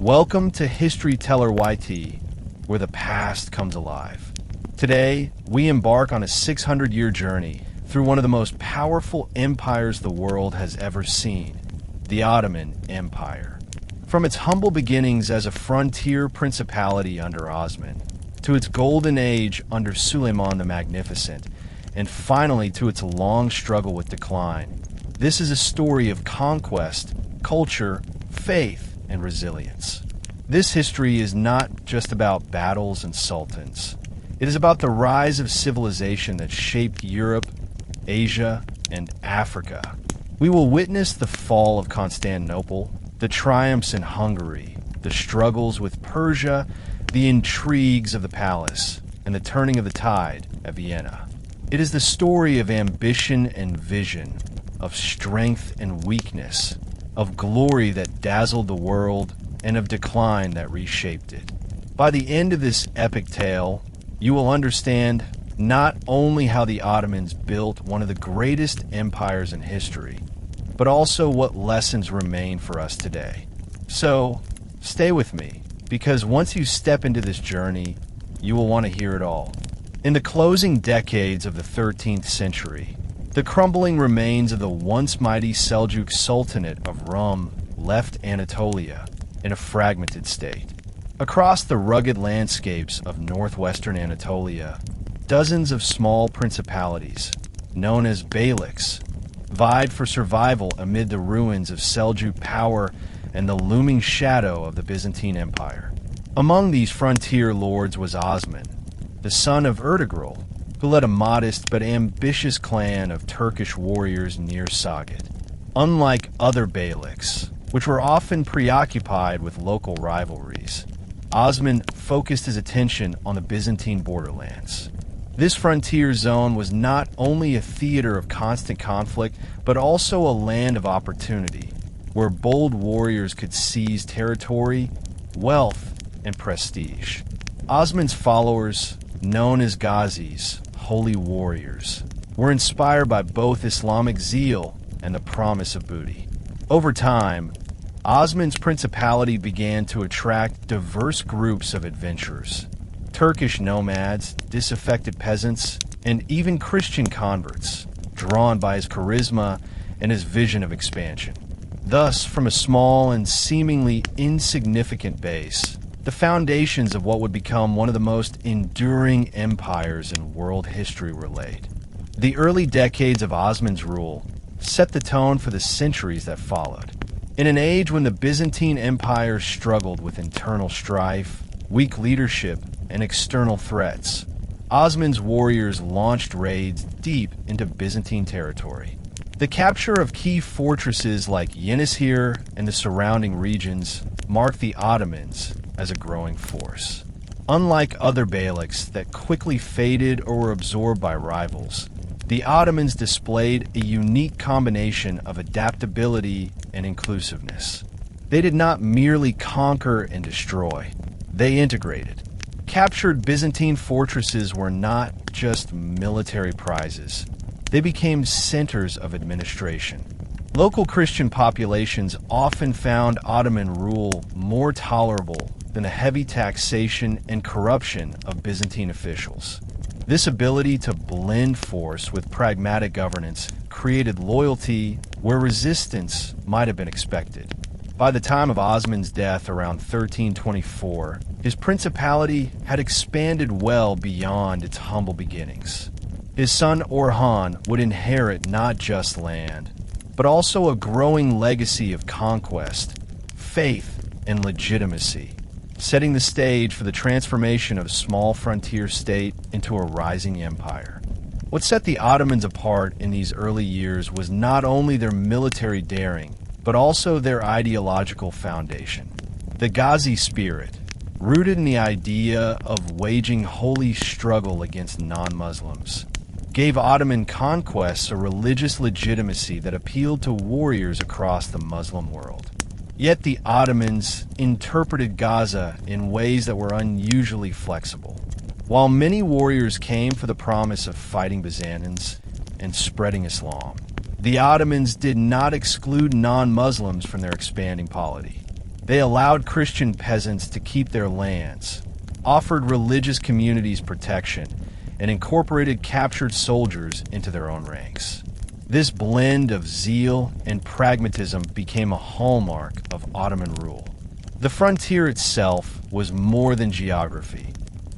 Welcome to History Teller YT, where the past comes alive. Today, we embark on a 600-year journey through one of the most powerful empires the world has ever seen, the Ottoman Empire. From its humble beginnings as a frontier principality under Osman, to its golden age under Suleiman the Magnificent, and finally to its long struggle with decline, this is a story of conquest, culture, faith, and resilience. This history is not just about battles and sultans. It is about the rise of civilization that shaped Europe, Asia, and Africa. We will witness the fall of Constantinople, the triumphs in Hungary, the struggles with Persia, the intrigues of the palace, and the turning of the tide at Vienna. It is the story of ambition and vision, of strength and weakness, of glory that dazzled the world, and of decline that reshaped it. By the end of this epic tale, you will understand not only how the Ottomans built one of the greatest empires in history, but also what lessons remain for us today. So, stay with me, because once you step into this journey, you will want to hear it all. In the closing decades of the 13th century, the crumbling remains of the once mighty Seljuk Sultanate of Rum left Anatolia in a fragmented state. Across the rugged landscapes of northwestern Anatolia, dozens of small principalities, known as beyliks, vied for survival amid the ruins of Seljuk power and the looming shadow of the Byzantine Empire. Among these frontier lords was Osman, the son of Ertugrul, who led a modest but ambitious clan of Turkish warriors near Sagat. Unlike other beyliks, which were often preoccupied with local rivalries, Osman focused his attention on the Byzantine borderlands. This frontier zone was not only a theater of constant conflict, but also a land of opportunity, where bold warriors could seize territory, wealth, and prestige. Osman's followers, known as Ghazis, holy warriors, were inspired by both Islamic zeal and the promise of booty. Over time, Osman's principality began to attract diverse groups of adventurers: Turkish nomads, disaffected peasants, and even Christian converts, drawn by his charisma and his vision of expansion. Thus, from a small and seemingly insignificant base, the foundations of what would become one of the most enduring empires in world history were laid. The early decades of Osman's rule set the tone for the centuries that followed. In an age when the Byzantine Empire struggled with internal strife, weak leadership, and external threats, Osman's warriors launched raids deep into Byzantine territory. The capture of key fortresses like Yenishehir and the surrounding regions marked the Ottomans as a growing force. Unlike other beyliks that quickly faded or were absorbed by rivals, the Ottomans displayed a unique combination of adaptability and inclusiveness. They did not merely conquer and destroy, they integrated. Captured Byzantine fortresses were not just military prizes. They became centers of administration. Local Christian populations often found Ottoman rule more tolerable than the heavy taxation and corruption of Byzantine officials. This ability to blend force with pragmatic governance created loyalty where resistance might have been expected. By the time of Osman's death around 1324, his principality had expanded well beyond its humble beginnings. His son Orhan would inherit not just land, but also a growing legacy of conquest, faith, and legitimacy, setting the stage for the transformation of a small frontier state into a rising empire. What set the Ottomans apart in these early years was not only their military daring, but also their ideological foundation. The Ghazi spirit, rooted in the idea of waging holy struggle against non-Muslims, gave Ottoman conquests a religious legitimacy that appealed to warriors across the Muslim world. Yet the Ottomans interpreted Gaza in ways that were unusually flexible. While many warriors came for the promise of fighting Byzantines and spreading Islam, the Ottomans did not exclude non-Muslims from their expanding polity. They allowed Christian peasants to keep their lands, offered religious communities protection, and incorporated captured soldiers into their own ranks. This blend of zeal and pragmatism became a hallmark of Ottoman rule. The frontier itself was more than geography.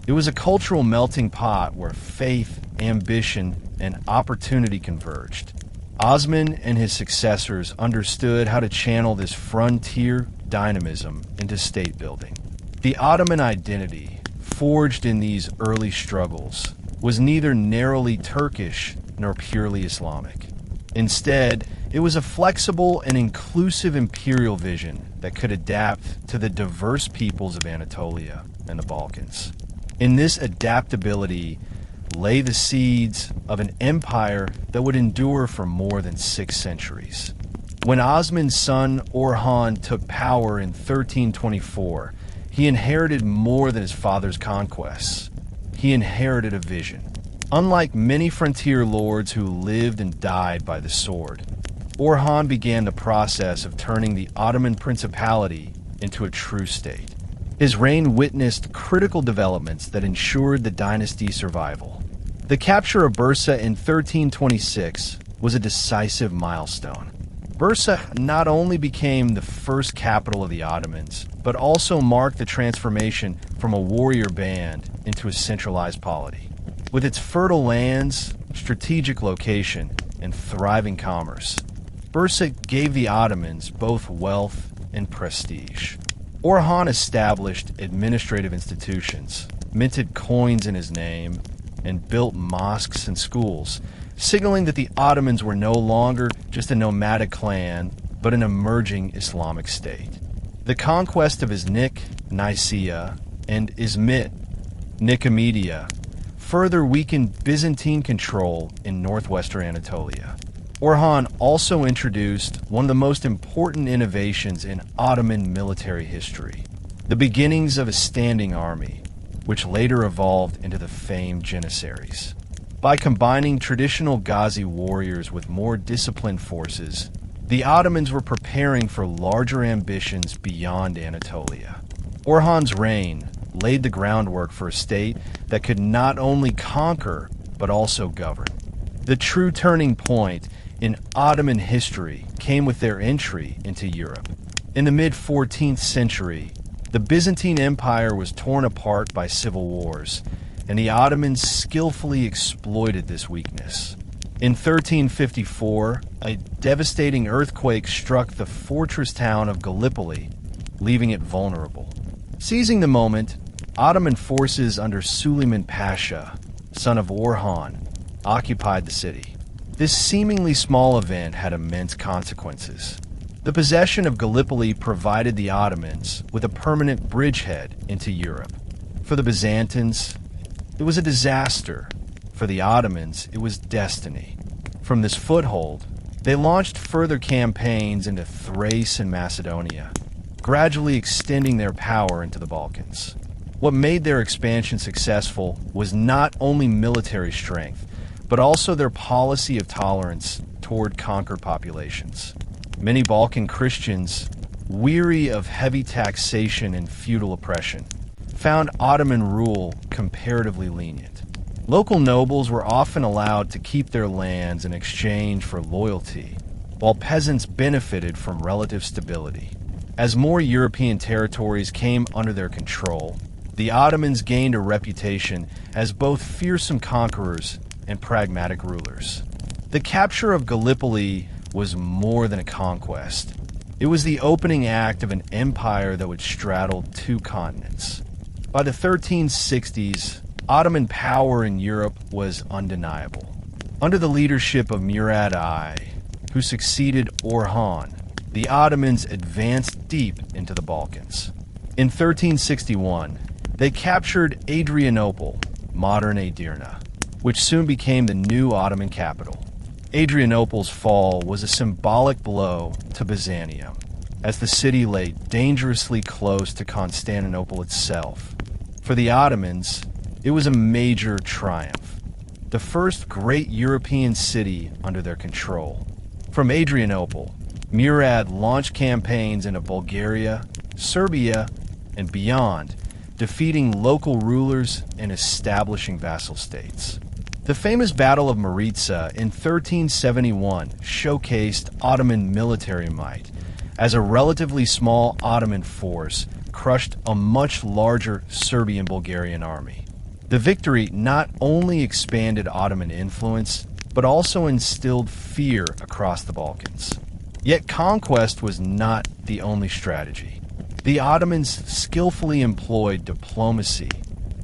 It was a cultural melting pot where faith, ambition, and opportunity converged. Osman and his successors understood how to channel this frontier dynamism into state building. The Ottoman identity, forged in these early struggles, was neither narrowly Turkish nor purely Islamic. Instead, it was a flexible and inclusive imperial vision that could adapt to the diverse peoples of Anatolia and the Balkans. In this adaptability lay the seeds of an empire that would endure for more than 6 centuries. When Osman's son Orhan took power in 1324, he inherited more than his father's conquests. He inherited a vision. Unlike many frontier lords who lived and died by the sword, Orhan began the process of turning the Ottoman Principality into a true state. His reign witnessed critical developments that ensured the dynasty's survival. The capture of Bursa in 1326 was a decisive milestone. Bursa not only became the first capital of the Ottomans, but also marked the transformation from a warrior band into a centralized polity. With its fertile lands, strategic location, and thriving commerce, Bursa gave the Ottomans both wealth and prestige. Orhan established administrative institutions, minted coins in his name, and built mosques and schools, signaling that the Ottomans were no longer just a nomadic clan, but an emerging Islamic state. The conquest of Iznik, Nicaea, and Izmit, Nicomedia, further weakened Byzantine control in northwestern Anatolia. Orhan also introduced one of the most important innovations in Ottoman military history, the beginnings of a standing army, which later evolved into the famed Janissaries. By combining traditional Ghazi warriors with more disciplined forces, the Ottomans were preparing for larger ambitions beyond Anatolia. Orhan's reign laid the groundwork for a state that could not only conquer, but also govern. The true turning point in Ottoman history came with their entry into Europe. In the mid-14th century, the Byzantine Empire was torn apart by civil wars, and the Ottomans skillfully exploited this weakness. In 1354, a devastating earthquake struck the fortress town of Gallipoli, leaving it vulnerable. Seizing the moment, Ottoman forces under Suleiman Pasha, son of Orhan, occupied the city. This seemingly small event had immense consequences. The possession of Gallipoli provided the Ottomans with a permanent bridgehead into Europe. For the Byzantines, it was a disaster. For the Ottomans, it was destiny. From this foothold, they launched further campaigns into Thrace and Macedonia, gradually extending their power into the Balkans. What made their expansion successful was not only military strength, but also their policy of tolerance toward conquered populations. Many Balkan Christians, weary of heavy taxation and feudal oppression, found Ottoman rule comparatively lenient. Local nobles were often allowed to keep their lands in exchange for loyalty, while peasants benefited from relative stability. As more European territories came under their control, the Ottomans gained a reputation as both fearsome conquerors and pragmatic rulers. The capture of Gallipoli was more than a conquest. It was the opening act of an empire that would straddle 2 continents. By the 1360s, Ottoman power in Europe was undeniable. Under the leadership of Murad I, who succeeded Orhan, the Ottomans advanced deep into the Balkans. In 1361, they captured Adrianople, modern Edirne, which soon became the new Ottoman capital. Adrianople's fall was a symbolic blow to Byzantium, as the city lay dangerously close to Constantinople itself. For the Ottomans, it was a major triumph, the first great European city under their control. From Adrianople, Murad launched campaigns into Bulgaria, Serbia, and beyond, defeating local rulers and establishing vassal states. The famous Battle of Maritsa in 1371 showcased Ottoman military might, as a relatively small Ottoman force crushed a much larger Serbian-Bulgarian army. The victory not only expanded Ottoman influence, but also instilled fear across the Balkans. Yet conquest was not the only strategy. The Ottomans skillfully employed diplomacy,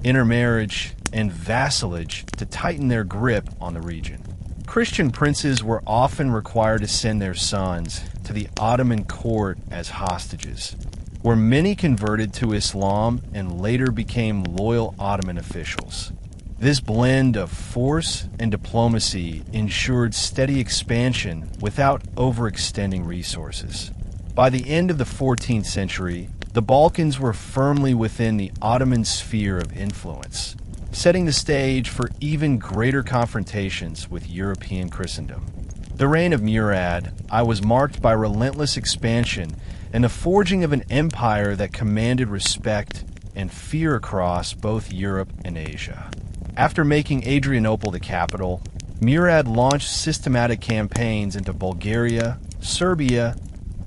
intermarriage, and vassalage to tighten their grip on the region. Christian princes were often required to send their sons to the Ottoman court as hostages, where many converted to Islam and later became loyal Ottoman officials. This blend of force and diplomacy ensured steady expansion without overextending resources. By the end of the 14th century, the Balkans were firmly within the Ottoman sphere of influence, setting the stage for even greater confrontations with European Christendom. The reign of Murad I was marked by relentless expansion and the forging of an empire that commanded respect and fear across both Europe and Asia. After making Adrianople the capital, Murad launched systematic campaigns into Bulgaria, Serbia,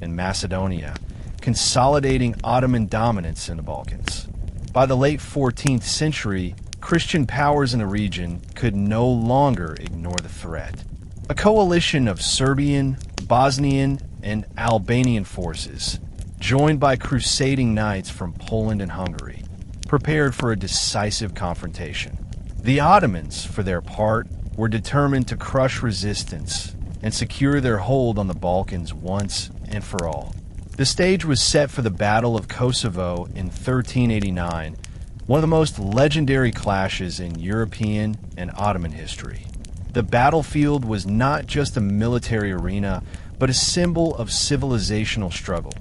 and Macedonia, consolidating Ottoman dominance in the Balkans. By the late 14th century, Christian powers in the region could no longer ignore the threat. A coalition of Serbian, Bosnian, and Albanian forces, joined by crusading knights from Poland and Hungary, prepared for a decisive confrontation. The Ottomans, for their part, were determined to crush resistance and secure their hold on the Balkans once and for all. The stage was set for the Battle of Kosovo in 1389, one of the most legendary clashes in European and Ottoman history. The battlefield was not just a military arena, but a symbol of civilizational struggle.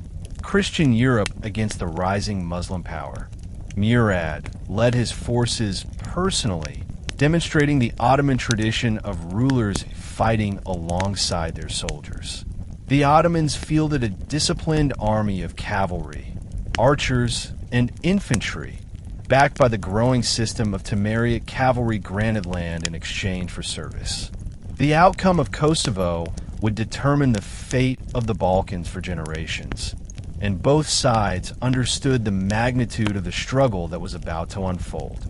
Christian Europe against the rising Muslim power. Murad led his forces personally, demonstrating the Ottoman tradition of rulers fighting alongside their soldiers. The Ottomans fielded a disciplined army of cavalry, archers, and infantry, backed by the growing system of Timerite cavalry granted land in exchange for service. The outcome of Kosovo would determine the fate of the Balkans for generations, and both sides understood the magnitude of the struggle that was about to unfold.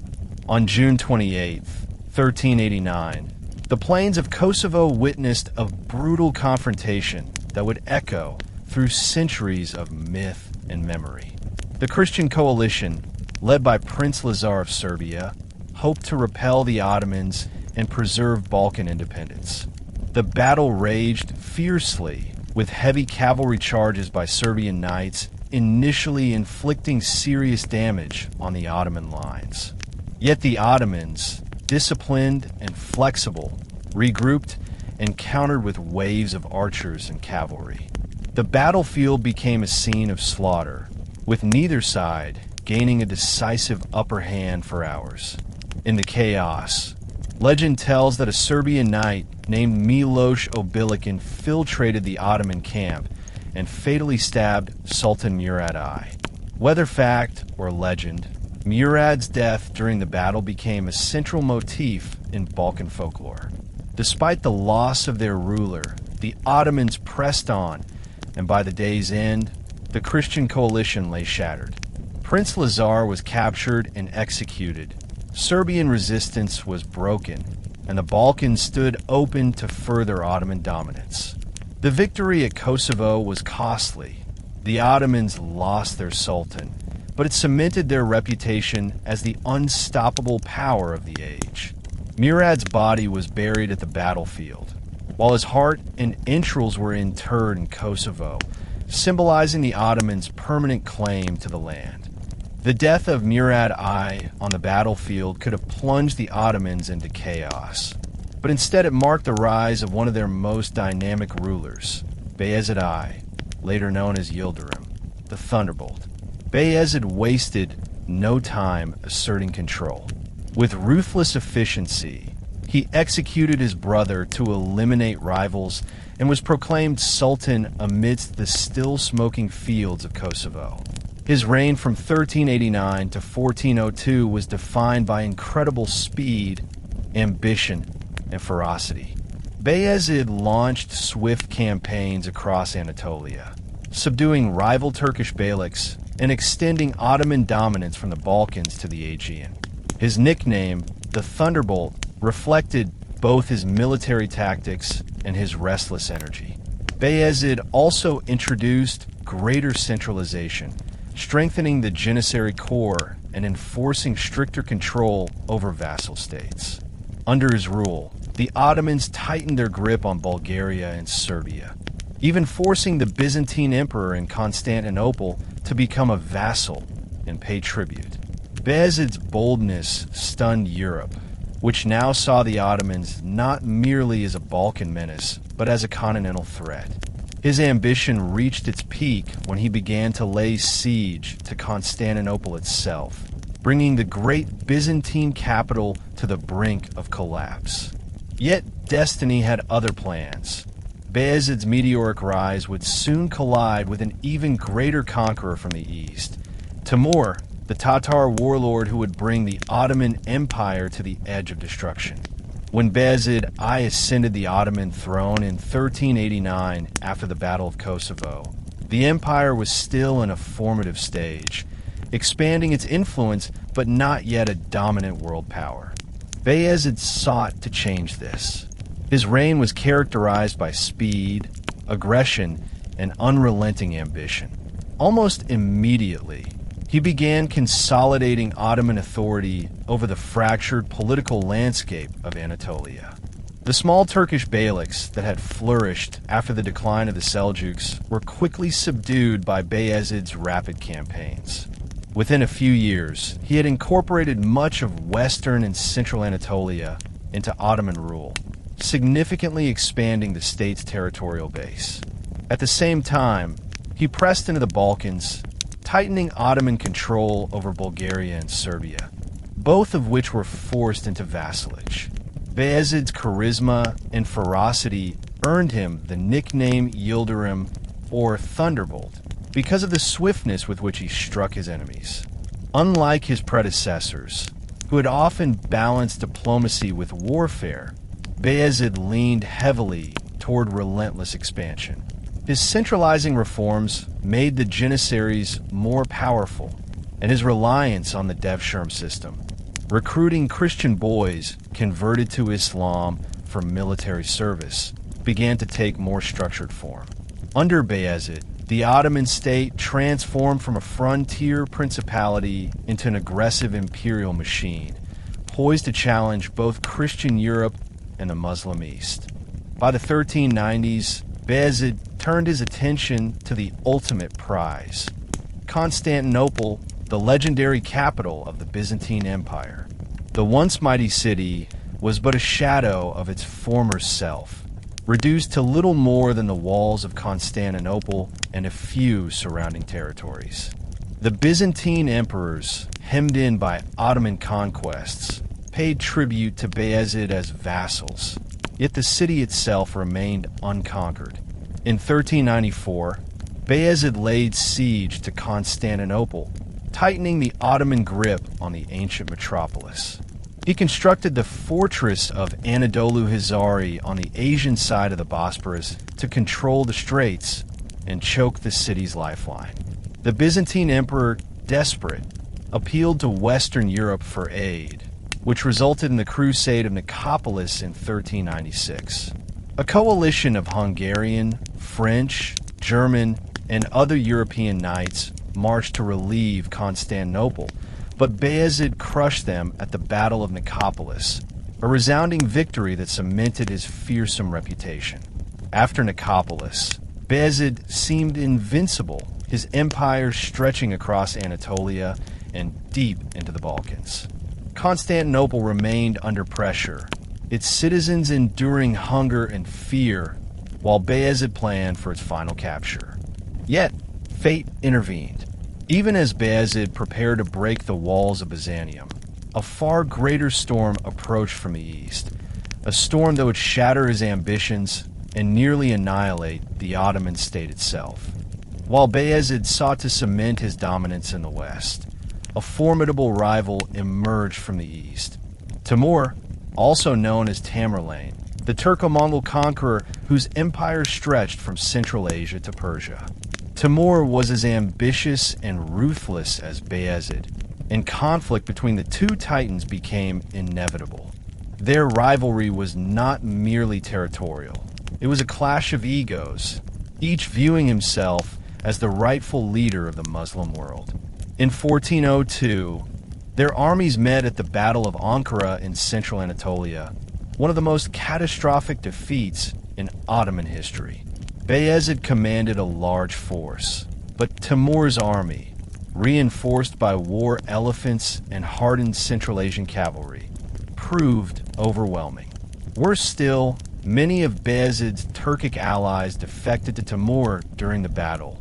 On June 28, 1389, the plains of Kosovo witnessed a brutal confrontation that would echo through centuries of myth and memory. The Christian coalition, led by Prince Lazar of Serbia, hoped to repel the Ottomans and preserve Balkan independence. The battle raged fiercely, with heavy cavalry charges by Serbian knights initially inflicting serious damage on the Ottoman lines. Yet the Ottomans, disciplined and flexible, regrouped and countered with waves of archers and cavalry. The battlefield became a scene of slaughter, with neither side gaining a decisive upper hand for hours. In the chaos, legend tells that a Serbian knight named Miloš Obilić infiltrated the Ottoman camp and fatally stabbed Sultan Murad I. Whether fact or legend, Murad's death during the battle became a central motif in Balkan folklore. Despite the loss of their ruler, the Ottomans pressed on, and by the day's end, the Christian coalition lay shattered. Prince Lazar was captured and executed. Serbian resistance was broken, and the Balkans stood open to further Ottoman dominance. The victory at Kosovo was costly. The Ottomans lost their sultan, but it cemented their reputation as the unstoppable power of the age. Murad's body was buried at the battlefield, while his heart and entrails were interred in Kosovo, symbolizing the Ottomans' permanent claim to the land. The death of Murad I on the battlefield could have plunged the Ottomans into chaos, but instead it marked the rise of one of their most dynamic rulers, Bayezid I, later known as Yildirim, the Thunderbolt. Bayezid wasted no time asserting control. With ruthless efficiency, he executed his brother to eliminate rivals and was proclaimed Sultan amidst the still smoking fields of Kosovo. His reign from 1389 to 1402 was defined by incredible speed, ambition, and ferocity. Bayezid launched swift campaigns across Anatolia, subduing rival Turkish beyliks and extending Ottoman dominance from the Balkans to the Aegean. His nickname, the Thunderbolt, reflected both his military tactics and his restless energy. Bayezid also introduced greater centralization, strengthening the Janissary core and enforcing stricter control over vassal states. Under his rule, the Ottomans tightened their grip on Bulgaria and Serbia, even forcing the Byzantine emperor in Constantinople to become a vassal and pay tribute. Bayezid's boldness stunned Europe, which now saw the Ottomans not merely as a Balkan menace, but as a continental threat. His ambition reached its peak when he began to lay siege to Constantinople itself, bringing the great Byzantine capital to the brink of collapse. Yet destiny had other plans. Bayezid's meteoric rise would soon collide with an even greater conqueror from the east, Timur, the Tatar warlord who would bring the Ottoman Empire to the edge of destruction. When Bayezid I ascended the Ottoman throne in 1389 after the Battle of Kosovo, the empire was still in a formative stage, expanding its influence but not yet a dominant world power. Bayezid sought to change this. His reign was characterized by speed, aggression, and unrelenting ambition. Almost immediately, he began consolidating Ottoman authority over the fractured political landscape of Anatolia. The small Turkish beyliks that had flourished after the decline of the Seljuks were quickly subdued by Bayezid's rapid campaigns. Within a few years, he had incorporated much of western and central Anatolia into Ottoman rule, significantly expanding the state's territorial base. At the same time, he pressed into the Balkans, tightening Ottoman control over Bulgaria and Serbia, both of which were forced into vassalage. Bayezid's charisma and ferocity earned him the nickname Yildirim, or Thunderbolt, because of the swiftness with which he struck his enemies. Unlike his predecessors, who had often balanced diplomacy with warfare, Bayezid leaned heavily toward relentless expansion. His centralizing reforms made the Janissaries more powerful, and his reliance on the Devshirme system, recruiting Christian boys converted to Islam for military service, began to take more structured form. Under Bayezid, the Ottoman state transformed from a frontier principality into an aggressive imperial machine, poised to challenge both Christian Europe and the Muslim East. By the 1390s, Bayezid turned his attention to the ultimate prize, Constantinople, the legendary capital of the Byzantine Empire. The once mighty city was but a shadow of its former self, reduced to little more than the walls of Constantinople and a few surrounding territories. The Byzantine emperors, hemmed in by Ottoman conquests, paid tribute to Bayezid as vassals, yet the city itself remained unconquered. In 1394, Bayezid laid siege to Constantinople, tightening the Ottoman grip on the ancient metropolis. He constructed the fortress of Anadolu Hizari on the Asian side of the Bosporus to control the straits and choke the city's lifeline. The Byzantine emperor, desperate, appealed to Western Europe for aid, which resulted in the Crusade of Nicopolis in 1396. A coalition of Hungarian, French, German, and other European knights marched to relieve Constantinople, but Bayezid crushed them at the Battle of Nicopolis, a resounding victory that cemented his fearsome reputation. After Nicopolis, Bayezid seemed invincible, his empire stretching across Anatolia and deep into the Balkans. Constantinople remained under pressure, its citizens enduring hunger and fear, while Bayezid planned for its final capture. Yet, fate intervened. Even as Bayezid prepared to break the walls of Byzantium, a far greater storm approached from the east, a storm that would shatter his ambitions and nearly annihilate the Ottoman state itself. while Bayezid sought to cement his dominance in the west. A formidable rival emerged from the east. Timur, also known as Tamerlane, the Turco-Mongol conqueror whose empire stretched from Central Asia to Persia. Timur was as ambitious and ruthless as Bayezid, and conflict between the two titans became inevitable. Their rivalry was not merely territorial. It was a clash of egos, each viewing himself as the rightful leader of the Muslim world. In 1402, their armies met at the Battle of Ankara in central Anatolia, one of the most catastrophic defeats in Ottoman history. Bayezid commanded a large force, but Timur's army, reinforced by war elephants and hardened Central Asian cavalry, proved overwhelming. Worse still, many of Bayezid's Turkic allies defected to Timur during the battle,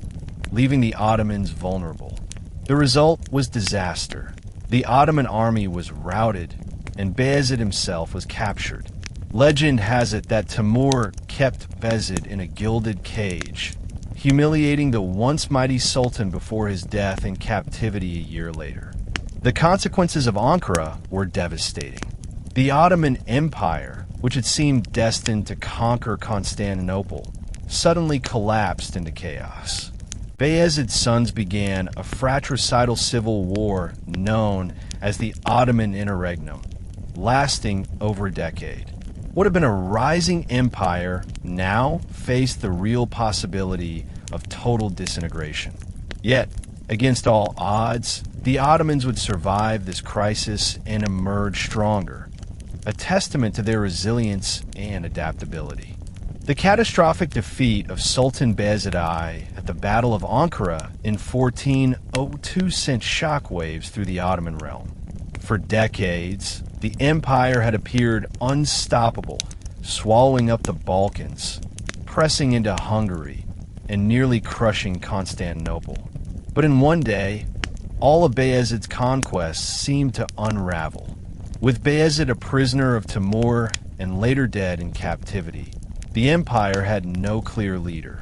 leaving the Ottomans vulnerable. The result was disaster. The Ottoman army was routed, and Bayezid himself was captured. Legend has it that Timur kept Bayezid in a gilded cage, humiliating the once mighty Sultan before his death in captivity a year later. The consequences of Ankara were devastating. The Ottoman Empire, which had seemed destined to conquer Constantinople, suddenly collapsed into chaos. Bayezid's sons began a fratricidal civil war known as the Ottoman Interregnum, lasting over a decade. What had been a rising empire now faced the real possibility of total disintegration. Yet, against all odds, the Ottomans would survive this crisis and emerge stronger, a testament to their resilience and adaptability. The catastrophic defeat of Sultan Bayezid I at the Battle of Ankara in 1402 sent shockwaves through the Ottoman realm. For decades, the empire had appeared unstoppable, swallowing up the Balkans, pressing into Hungary, and nearly crushing Constantinople. But in one day, all of Bayezid's conquests seemed to unravel. With Bayezid a prisoner of Timur and later dead in captivity, the empire had no clear leader.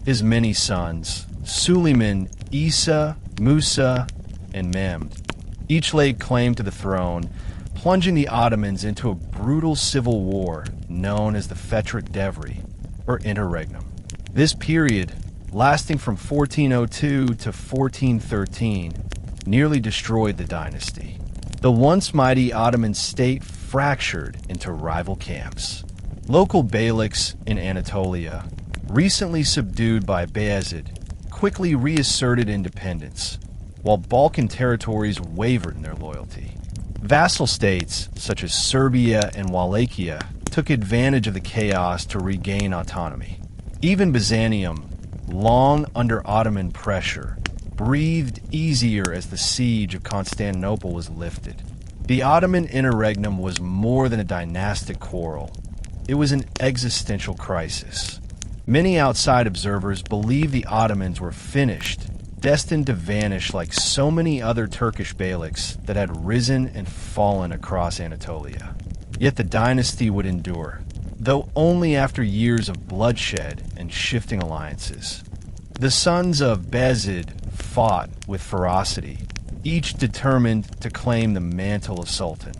His many sons, Suleiman, Isa, Musa, and Mehmed, each laid claim to the throne, plunging the Ottomans into a brutal civil war known as the Fetret Devri, or Interregnum. This period, lasting from 1402 to 1413, nearly destroyed the dynasty. The once mighty Ottoman state fractured into rival camps. Local beyliks in Anatolia, recently subdued by Bayezid, quickly reasserted independence, while Balkan territories wavered in their loyalty. Vassal states, such as Serbia and Wallachia, took advantage of the chaos to regain autonomy. Even Byzantium, long under Ottoman pressure, breathed easier as the siege of Constantinople was lifted. The Ottoman interregnum was more than a dynastic quarrel. It was an existential crisis. Many outside observers believe the Ottomans were finished, destined to vanish like so many other Turkish beyliks that had risen and fallen across Anatolia. Yet the dynasty would endure, though only after years of bloodshed and shifting alliances. The sons of Bayezid fought with ferocity, each determined to claim the mantle of Sultan.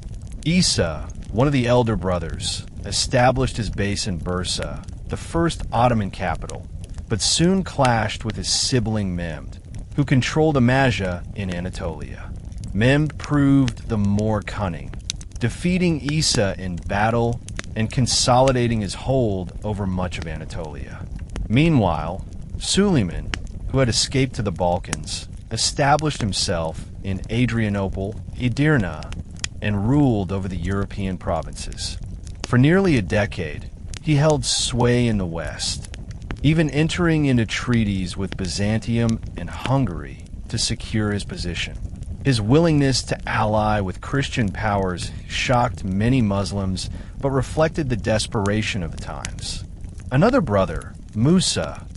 Isa, one of the elder brothers, established his base in Bursa, the first Ottoman capital, but soon clashed with his sibling Mehmed, who controlled Amasya in Anatolia. Mehmed proved the more cunning, defeating Isa in battle and consolidating his hold over much of Anatolia. Meanwhile, Suleiman, who had escaped to the Balkans, established himself in Adrianople, Edirne, and ruled over the European provinces. For nearly a decade, he held sway in the west, even entering into treaties with Byzantium and Hungary to secure his position. His willingness to ally with Christian powers shocked many Muslims, but reflected the desperation of the times. Another brother, Musa,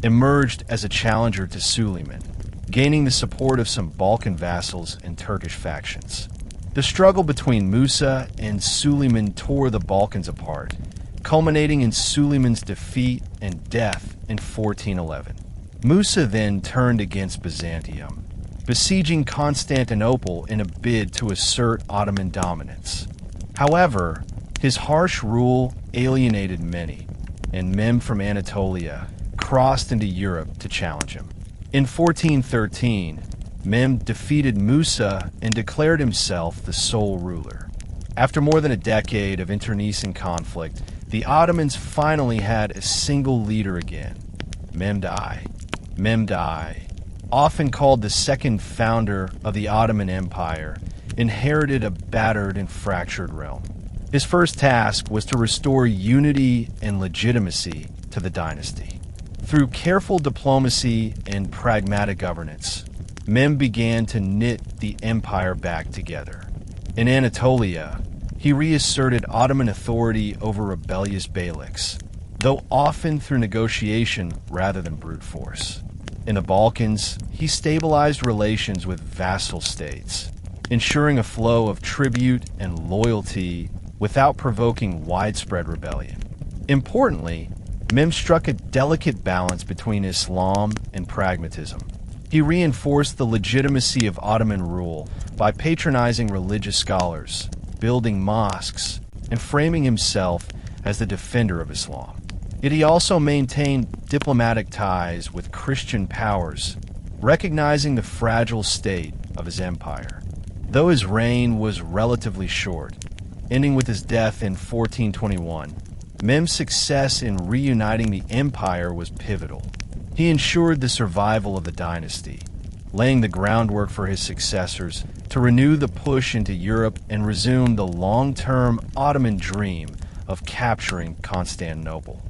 emerged as a challenger to Suleiman, gaining the support of some Balkan vassals and Turkish factions. The struggle between Musa and Suleiman tore the Balkans apart, culminating in Suleiman's defeat and death in 1411. Musa then turned against Byzantium, besieging Constantinople in a bid to assert Ottoman dominance. However, his harsh rule alienated many, and Mehmed from Anatolia crossed into Europe to challenge him. In 1413, Mehmed defeated Musa and declared himself the sole ruler. After more than a decade of internecine conflict, the Ottomans finally had a single leader again, Mehmed I. Mehmed I, often called the second founder of the Ottoman Empire, inherited a battered and fractured realm. His first task was to restore unity and legitimacy to the dynasty. Through careful diplomacy and pragmatic governance, Mehmed began to knit the empire back together. In Anatolia, he reasserted Ottoman authority over rebellious beyliks, though often through negotiation rather than brute force. In the Balkans, he stabilized relations with vassal states, ensuring a flow of tribute and loyalty without provoking widespread rebellion. Importantly, Mehmed struck a delicate balance between Islam and pragmatism. He reinforced the legitimacy of Ottoman rule by patronizing religious scholars, building mosques, and framing himself as the defender of Islam. Yet he also maintained diplomatic ties with Christian powers, recognizing the fragile state of his empire. Though his reign was relatively short, ending with his death in 1421, Mehmed's success in reuniting the empire was pivotal. He ensured the survival of the dynasty, laying the groundwork for his successors to renew the push into Europe and resume the long-term Ottoman dream of capturing Constantinople.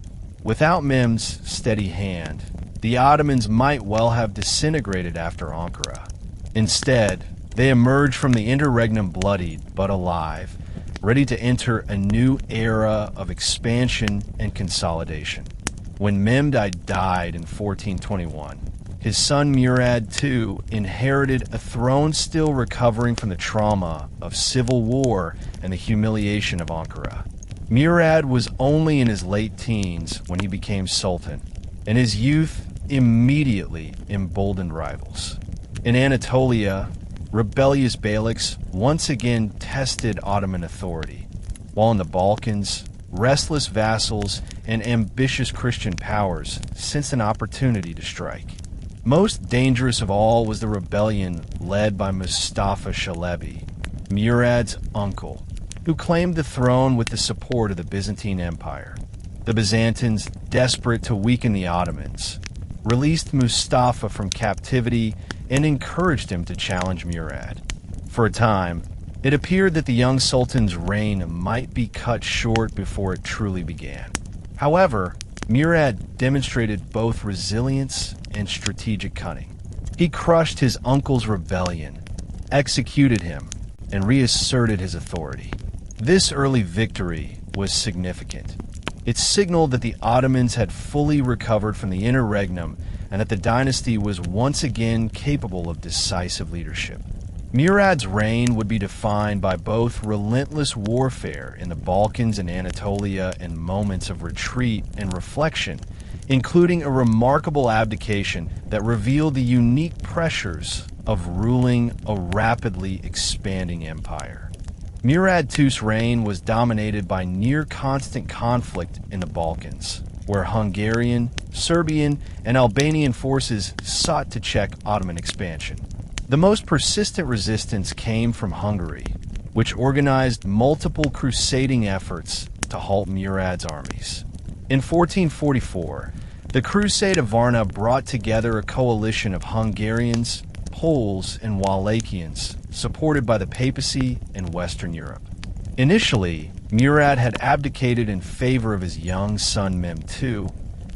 Without Mehmed's steady hand, the Ottomans might well have disintegrated after Ankara. Instead, they emerged from the interregnum bloodied but alive, ready to enter a new era of expansion and consolidation. When Mehmed died in 1421, his son Murad II inherited a throne still recovering from the trauma of civil war and the humiliation of Ankara. Murad was only in his late teens when he became Sultan, and his youth immediately emboldened rivals. In Anatolia, rebellious beyliks once again tested Ottoman authority, while in the Balkans, restless vassals and ambitious Christian powers sensed an opportunity to strike. Most dangerous of all was the rebellion led by Mustafa Chalebi, Murad's uncle, who claimed the throne with the support of the Byzantine Empire. The Byzantines, desperate to weaken the Ottomans, released Mustafa from captivity and encouraged him to challenge Murad. For a time, it appeared that the young sultan's reign might be cut short before it truly began. However, Murad demonstrated both resilience and strategic cunning. He crushed his uncle's rebellion, executed him, and reasserted his authority. This early victory was significant. It signaled that the Ottomans had fully recovered from the interregnum and that the dynasty was once again capable of decisive leadership. Murad's reign would be defined by both relentless warfare in the Balkans and Anatolia and moments of retreat and reflection, including a remarkable abdication that revealed the unique pressures of ruling a rapidly expanding empire. Murad II's reign was dominated by near-constant conflict in the Balkans, where Hungarian, Serbian, and Albanian forces sought to check Ottoman expansion. The most persistent resistance came from Hungary, which organized multiple crusading efforts to halt Murad's armies. In 1444, the Crusade of Varna brought together a coalition of Hungarians, Poles, and Wallachians, supported by the papacy and Western Europe. Initially, Murad had abdicated in favor of his young son Mehmed II,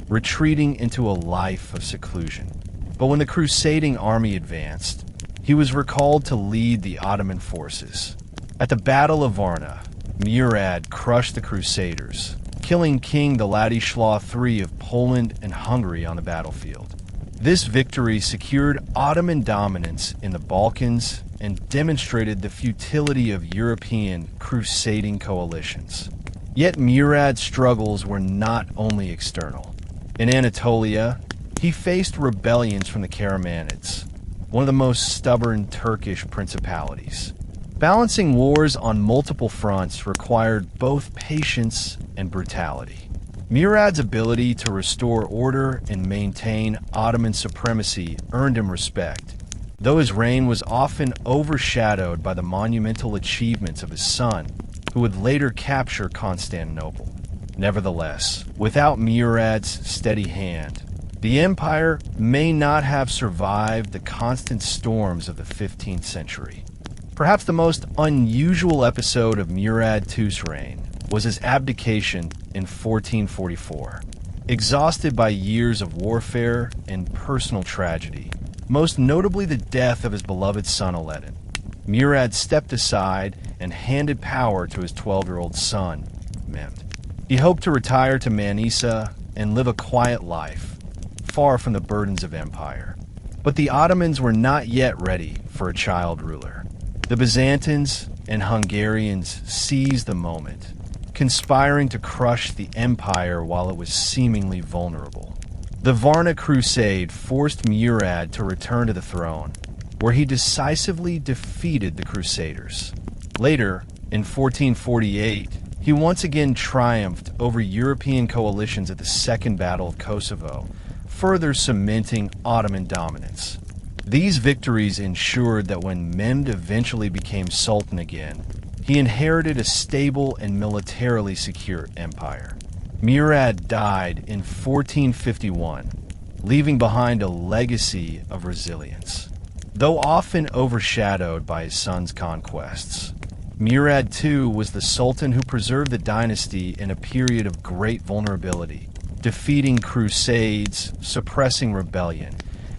retreating into a life of seclusion. But when the crusading army advanced, he was recalled to lead the Ottoman forces. At the Battle of Varna, Murad crushed the Crusaders, killing King Ladislaw III of Poland and Hungary on the battlefield. This victory secured Ottoman dominance in the Balkans and demonstrated the futility of European crusading coalitions. Yet Murad's struggles were not only external. In Anatolia, He faced rebellions from the Karamanids, one of the most stubborn Turkish principalities. Balancing wars on multiple fronts required both patience and brutality. Murad's ability to restore order and maintain Ottoman supremacy earned him respect, though his reign was often overshadowed by the monumental achievements of his son, who would later capture Constantinople. Nevertheless, without Murad's steady hand, the empire may not have survived the constant storms of the 15th century. Perhaps the most unusual episode of Murad II's reign was his abdication in 1444. Exhausted by years of warfare and personal tragedy, most notably the death of his beloved son Alaeddin, Murad stepped aside and handed power to his 12-year-old son, Mehmed. He hoped to retire to Manisa and live a quiet life, far from the burdens of empire. But the Ottomans were not yet ready for a child ruler. The Byzantines and Hungarians seized the moment, conspiring to crush the empire while it was seemingly vulnerable. The Varna Crusade forced Murad to return to the throne, where he decisively defeated the Crusaders. Later, in 1448, he once again triumphed over European coalitions at the Second Battle of Kosovo, further cementing Ottoman dominance. These victories ensured that when Mehmed eventually became Sultan again, he inherited a stable and militarily secure empire. Murad died in 1451, leaving behind a legacy of resilience. Though often overshadowed by his son's conquests, Murad II was the sultan who preserved the dynasty in a period of great vulnerability, defeating crusades, suppressing rebellion,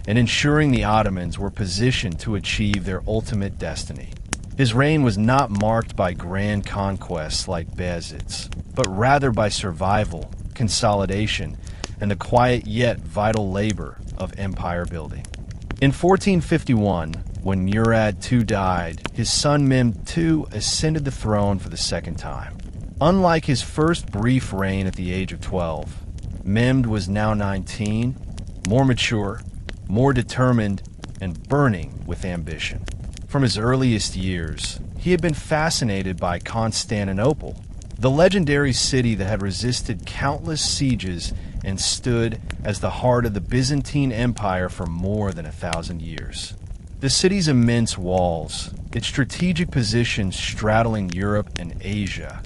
and ensuring the Ottomans were positioned to achieve their ultimate destiny. His reign was not marked by grand conquests like Bayezid's, but rather by survival, consolidation, and the quiet yet vital labor of empire building. In 1451, when Murad II died, his son Mehmed II ascended the throne for the second time. Unlike his first brief reign at the age of 12, Mehmed was now 19, more mature, more determined, and burning with ambition. From his earliest years, he had been fascinated by Constantinople, the legendary city that had resisted countless sieges and stood as the heart of the Byzantine Empire for more than 1,000 years. The city's immense walls, its strategic position straddling Europe and Asia,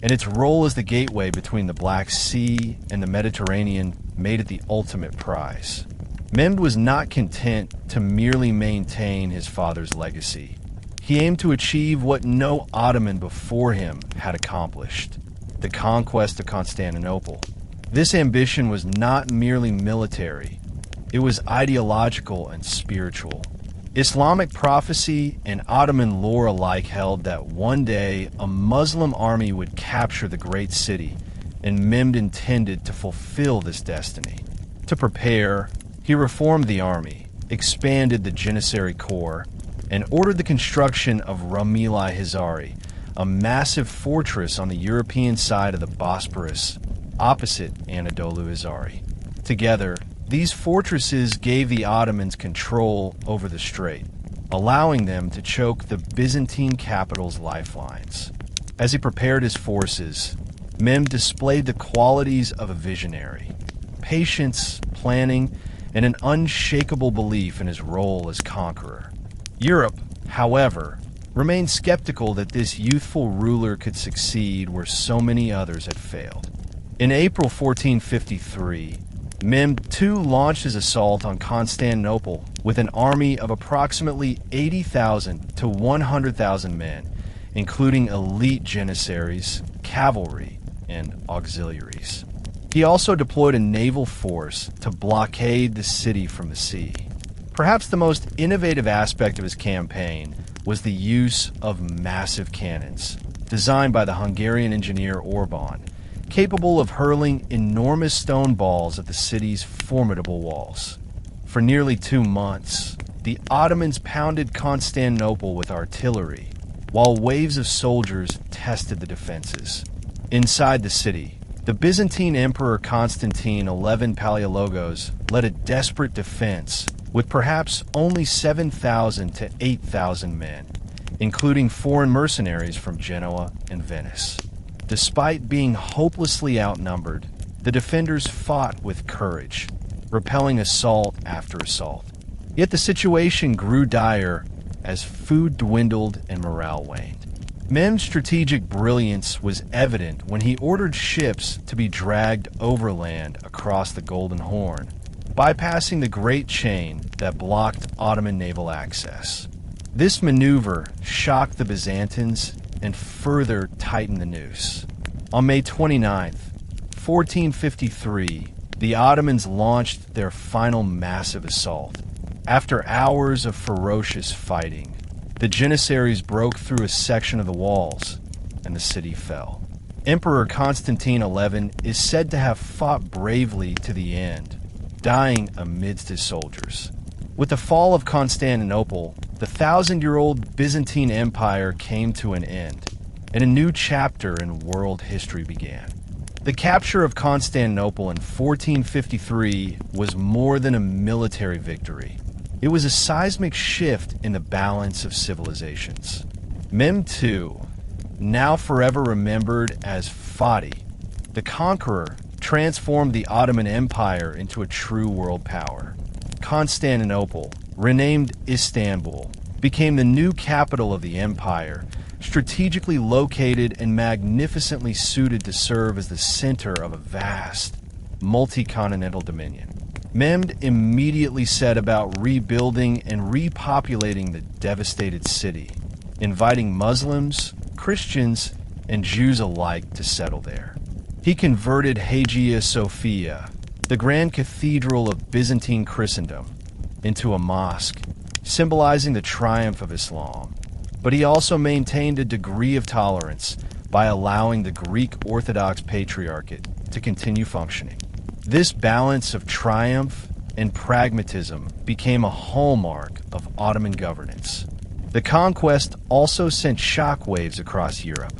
and its role as the gateway between the Black Sea and the Mediterranean made it the ultimate prize. Mehmed was not content to merely maintain his father's legacy. He aimed to achieve what no Ottoman before him had accomplished: the conquest of Constantinople. This ambition was not merely military, it was ideological and spiritual. Islamic prophecy and Ottoman lore alike held that one day a Muslim army would capture the great city, and Mehmed intended to fulfill this destiny. To prepare, he reformed the army, expanded the Janissary Corps, and ordered the construction of Ramila Hizari, a massive fortress on the European side of the Bosporus, opposite Anatolia Hizari. Together, these fortresses gave the Ottomans control over the strait, allowing them to choke the Byzantine capital's lifelines. As he prepared his forces, Mehmed displayed the qualities of a visionary: patience, planning, and an unshakable belief in his role as conqueror. Europe, however, remained skeptical that this youthful ruler could succeed where so many others had failed. In April 1453, Mehmed II launched his assault on Constantinople with an army of approximately 80,000 to 100,000 men, including elite janissaries, cavalry, and auxiliaries. He also deployed a naval force to blockade the city from the sea. Perhaps the most innovative aspect of his campaign was the use of massive cannons, designed by the Hungarian engineer Orban, capable of hurling enormous stone balls at the city's formidable walls. For nearly 2 months, the Ottomans pounded Constantinople with artillery, while waves of soldiers tested the defenses. Inside the city, The Byzantine Emperor Constantine XI Palaiologos led a desperate defense with perhaps only 7,000 to 8,000 men, including foreign mercenaries from Genoa and Venice. Despite being hopelessly outnumbered, the defenders fought with courage, repelling assault after assault. Yet the situation grew dire as food dwindled and morale waned. Mehmed's strategic brilliance was evident when he ordered ships to be dragged overland across the Golden Horn, bypassing the Great Chain that blocked Ottoman naval access. This maneuver shocked the Byzantines and further tightened the noose. On May 29, 1453, the Ottomans launched their final massive assault. After hours of ferocious fighting, the Janissaries broke through a section of the walls, and the city fell. Emperor Constantine XI is said to have fought bravely to the end, dying amidst his soldiers. With the fall of Constantinople, the 1,000-year-old Byzantine Empire came to an end, and a new chapter in world history began. The capture of Constantinople in 1453 was more than a military victory. It was a seismic shift in the balance of civilizations. Mehmed II, now forever remembered as Fatih, the Conqueror, transformed the Ottoman Empire into a true world power. Constantinople, renamed Istanbul, became the new capital of the empire, strategically located and magnificently suited to serve as the center of a vast, multi-continental dominion. Mehmed immediately set about rebuilding and repopulating the devastated city, inviting Muslims, Christians, and Jews alike to settle there. He converted Hagia Sophia, the grand cathedral of Byzantine Christendom, into a mosque, symbolizing the triumph of Islam. But he also maintained a degree of tolerance by allowing the Greek Orthodox Patriarchate to continue functioning. This balance of triumph and pragmatism became a hallmark of Ottoman governance. The conquest also sent shockwaves across Europe.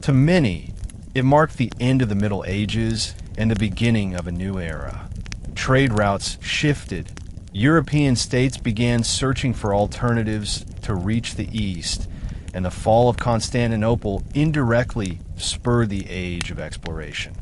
To many, it marked the end of the Middle Ages and the beginning of a new era. Trade routes shifted. European states began searching for alternatives to reach the east, and the fall of Constantinople indirectly spurred the age of exploration.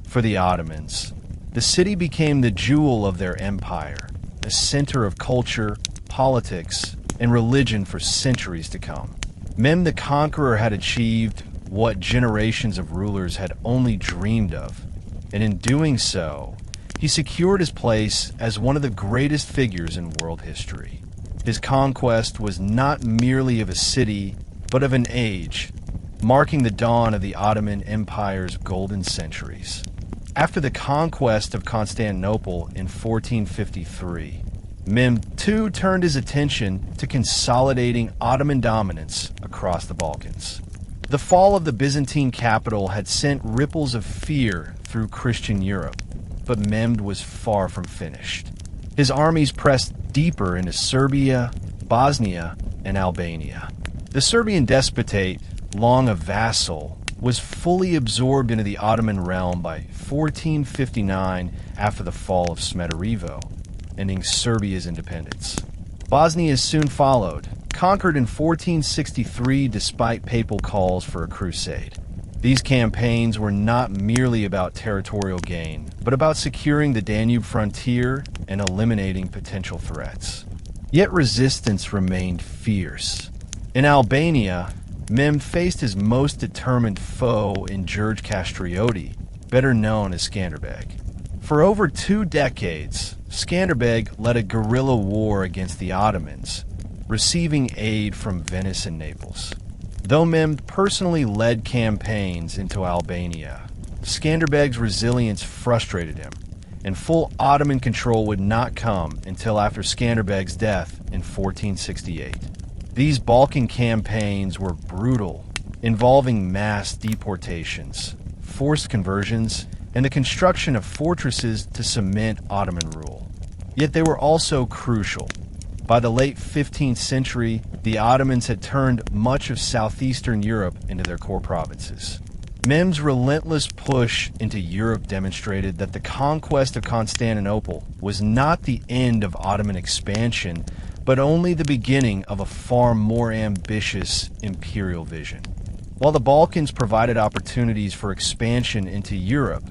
For the Ottomans, the city became the jewel of their empire, a center of culture, politics, and religion for centuries to come. Mehmed the Conqueror had achieved what generations of rulers had only dreamed of, and in doing so, he secured his place as one of the greatest figures in world history. His conquest was not merely of a city, but of an age, marking the dawn of the Ottoman Empire's golden centuries. After the conquest of Constantinople in 1453, Mehmed II turned his attention to consolidating Ottoman dominance across the Balkans. The fall of the Byzantine capital had sent ripples of fear through Christian Europe, but Mehmed was far from finished. His armies pressed deeper into Serbia, Bosnia, and Albania. The Serbian despotate, long a vassal, was fully absorbed into the Ottoman realm by 1459 after the fall of Smederevo, ending Serbia's independence. Bosnia soon followed, conquered in 1463 despite papal calls for a crusade. These campaigns were not merely about territorial gain, but about securing the Danube frontier and eliminating potential threats. Yet resistance remained fierce. In Albania, Mehmed faced his most determined foe in George Castrioti, better known as Skanderbeg. For over 2 decades, Skanderbeg led a guerrilla war against the Ottomans, receiving aid from Venice and Naples. Though Mehmed personally led campaigns into Albania, Skanderbeg's resilience frustrated him, and full Ottoman control would not come until after Skanderbeg's death in 1468. These Balkan campaigns were brutal, involving mass deportations, forced conversions, and the construction of fortresses to cement Ottoman rule. Yet they were also crucial. By the late 15th century, the Ottomans had turned much of southeastern Europe into their core provinces. Mehmed's relentless push into Europe demonstrated that the conquest of Constantinople was not the end of Ottoman expansion, but only the beginning of a far more ambitious imperial vision. While the Balkans provided opportunities for expansion into Europe,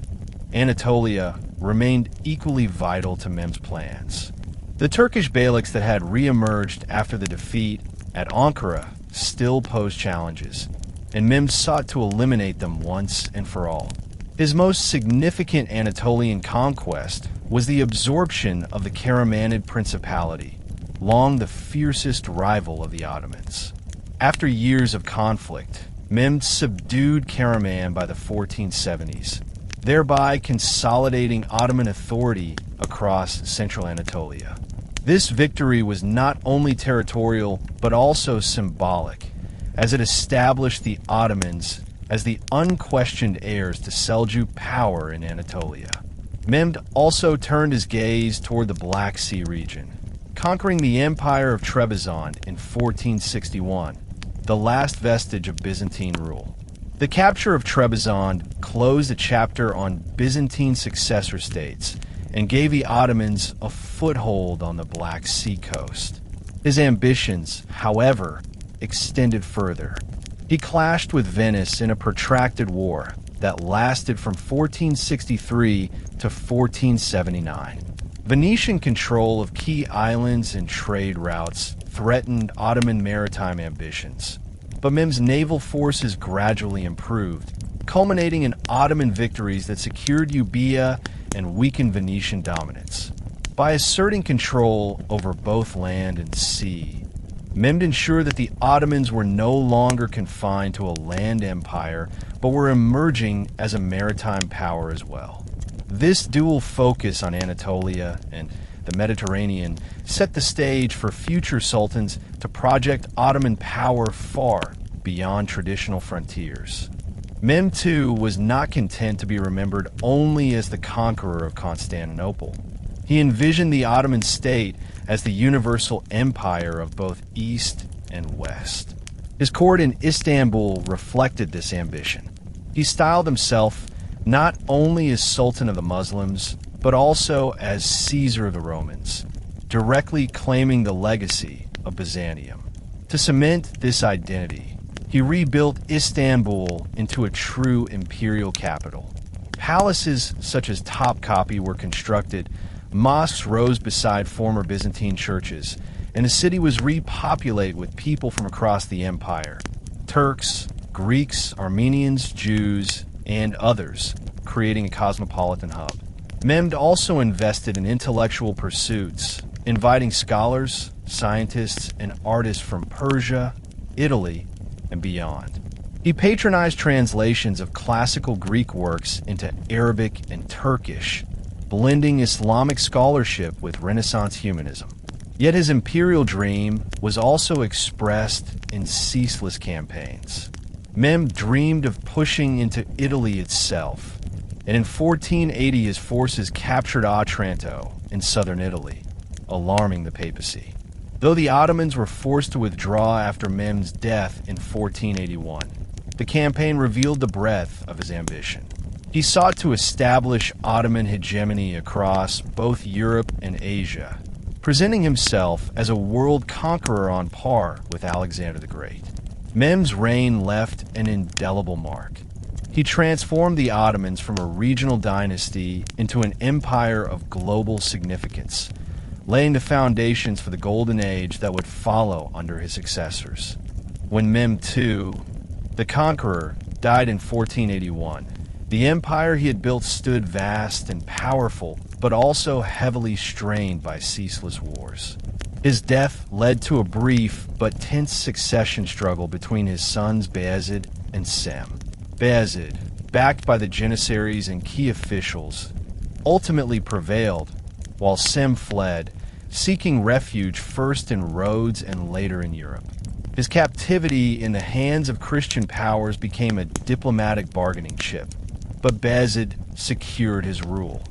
Anatolia remained equally vital to Mehmed's plans. The Turkish beyliks that had re-emerged after the defeat at Ankara still posed challenges, and Mehmed sought to eliminate them once and for all. His most significant Anatolian conquest was the absorption of the Karamanid Principality, long the fiercest rival of the Ottomans. After years of conflict, Mehmed subdued Karaman by the 1470s, thereby consolidating Ottoman authority across central Anatolia. This victory was not only territorial, but also symbolic, as it established the Ottomans as the unquestioned heirs to Seljuk power in Anatolia. Mehmed also turned his gaze toward the Black Sea region, conquering the Empire of Trebizond in 1461, the last vestige of Byzantine rule. The capture of Trebizond closed a chapter on Byzantine successor states and gave the Ottomans a foothold on the Black Sea coast. His ambitions, however, extended further. He clashed with Venice in a protracted war that lasted from 1463 to 1479. Venetian control of key islands and trade routes threatened Ottoman maritime ambitions, but Mehmed's naval forces gradually improved, culminating in Ottoman victories that secured Euboea and weakened Venetian dominance. By asserting control over both land and sea, Mehmed ensured that the Ottomans were no longer confined to a land empire, but were emerging as a maritime power as well. This dual focus on Anatolia and the Mediterranean set the stage for future sultans to project Ottoman power far beyond traditional frontiers. Mehmed too was not content to be remembered only as the conqueror of Constantinople. He envisioned the Ottoman state as the universal empire of both East and West. His court in Istanbul reflected this ambition. He styled himself not only as Sultan of the Muslims, but also as Caesar of the Romans, directly claiming the legacy of Byzantium. To cement this identity, he rebuilt Istanbul into a true imperial capital. Palaces such as Topkapi were constructed, mosques rose beside former Byzantine churches, and the city was repopulated with people from across the empire: Turks, Greeks, Armenians, Jews, and others, creating a cosmopolitan hub. Mehmed also invested in intellectual pursuits, inviting scholars, scientists, and artists from Persia, Italy, and beyond. He patronized translations of classical Greek works into Arabic and Turkish, blending Islamic scholarship with Renaissance humanism. Yet his imperial dream was also expressed in ceaseless campaigns. Mehmed dreamed of pushing into Italy itself, and in 1480 his forces captured Otranto in southern Italy, alarming the papacy. Though the Ottomans were forced to withdraw after Mehmed's death in 1481, the campaign revealed the breadth of his ambition. He sought to establish Ottoman hegemony across both Europe and Asia, presenting himself as a world conqueror on par with Alexander the Great. Mehmed's reign left an indelible mark. He transformed the Ottomans from a regional dynasty into an empire of global significance, laying the foundations for the golden age that would follow under his successors. When Mehmed II, the Conqueror, died in 1481, the empire he had built stood vast and powerful, but also heavily strained by ceaseless wars. His death led to a brief but tense succession struggle between his sons Bayezid and Sem. Bayezid, backed by the Janissaries and key officials, ultimately prevailed, while Sem fled, seeking refuge first in Rhodes and later in Europe. His captivity in the hands of Christian powers became a diplomatic bargaining chip, but Bayezid secured his rule.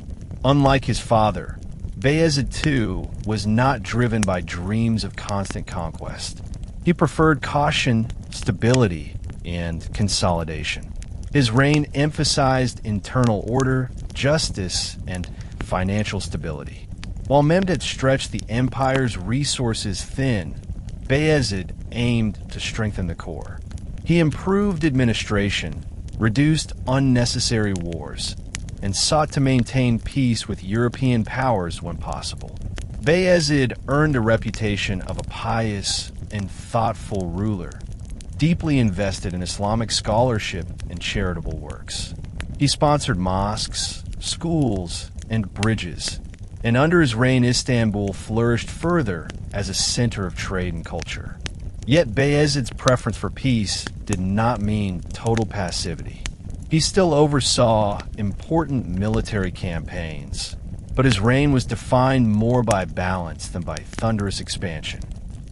Unlike his father, Bayezid II was not driven by dreams of constant conquest. He preferred caution, stability, and consolidation. His reign emphasized internal order, justice, and financial stability. While Mehmed had stretched the empire's resources thin, Bayezid aimed to strengthen the core. He improved administration, reduced unnecessary wars, and sought to maintain peace with European powers when possible. Bayezid earned a reputation of a pious and thoughtful ruler, deeply invested in Islamic scholarship and charitable works. He sponsored mosques, schools, and bridges, and under his reign Istanbul flourished further as a center of trade and culture. Yet Bayezid's preference for peace did not mean total passivity. He still oversaw important military campaigns, but his reign was defined more by balance than by thunderous expansion.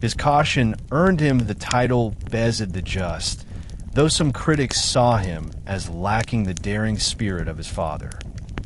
His caution earned him the title Bayezid the Just, though some critics saw him as lacking the daring spirit of his father.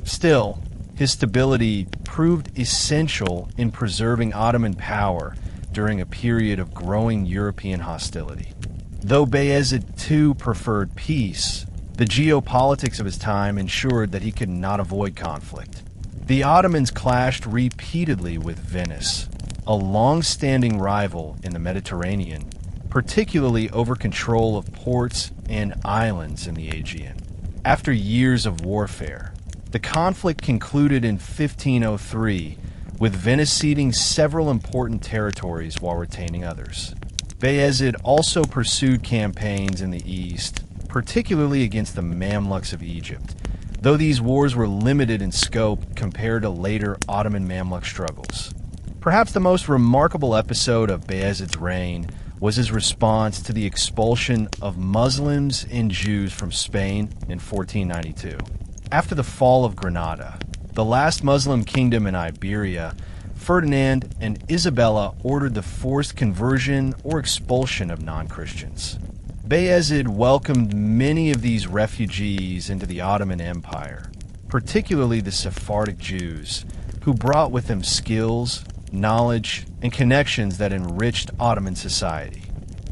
Still, his stability proved essential in preserving Ottoman power during a period of growing European hostility. Though Bayezid too preferred peace, the geopolitics of his time ensured that he could not avoid conflict. The Ottomans clashed repeatedly with Venice, a long-standing rival in the Mediterranean, particularly over control of ports and islands in the Aegean. After years of warfare, the conflict concluded in 1503, with Venice ceding several important territories while retaining others. Bayezid also pursued campaigns in the east, particularly against the Mamluks of Egypt, though these wars were limited in scope compared to later Ottoman Mamluk struggles. Perhaps the most remarkable episode of Bayezid's reign was his response to the expulsion of Muslims and Jews from Spain in 1492. After the fall of Granada, the last Muslim kingdom in Iberia, Ferdinand and Isabella ordered the forced conversion or expulsion of non-Christians. Bayezid welcomed many of these refugees into the Ottoman Empire, particularly the Sephardic Jews, who brought with them skills, knowledge, and connections that enriched Ottoman society.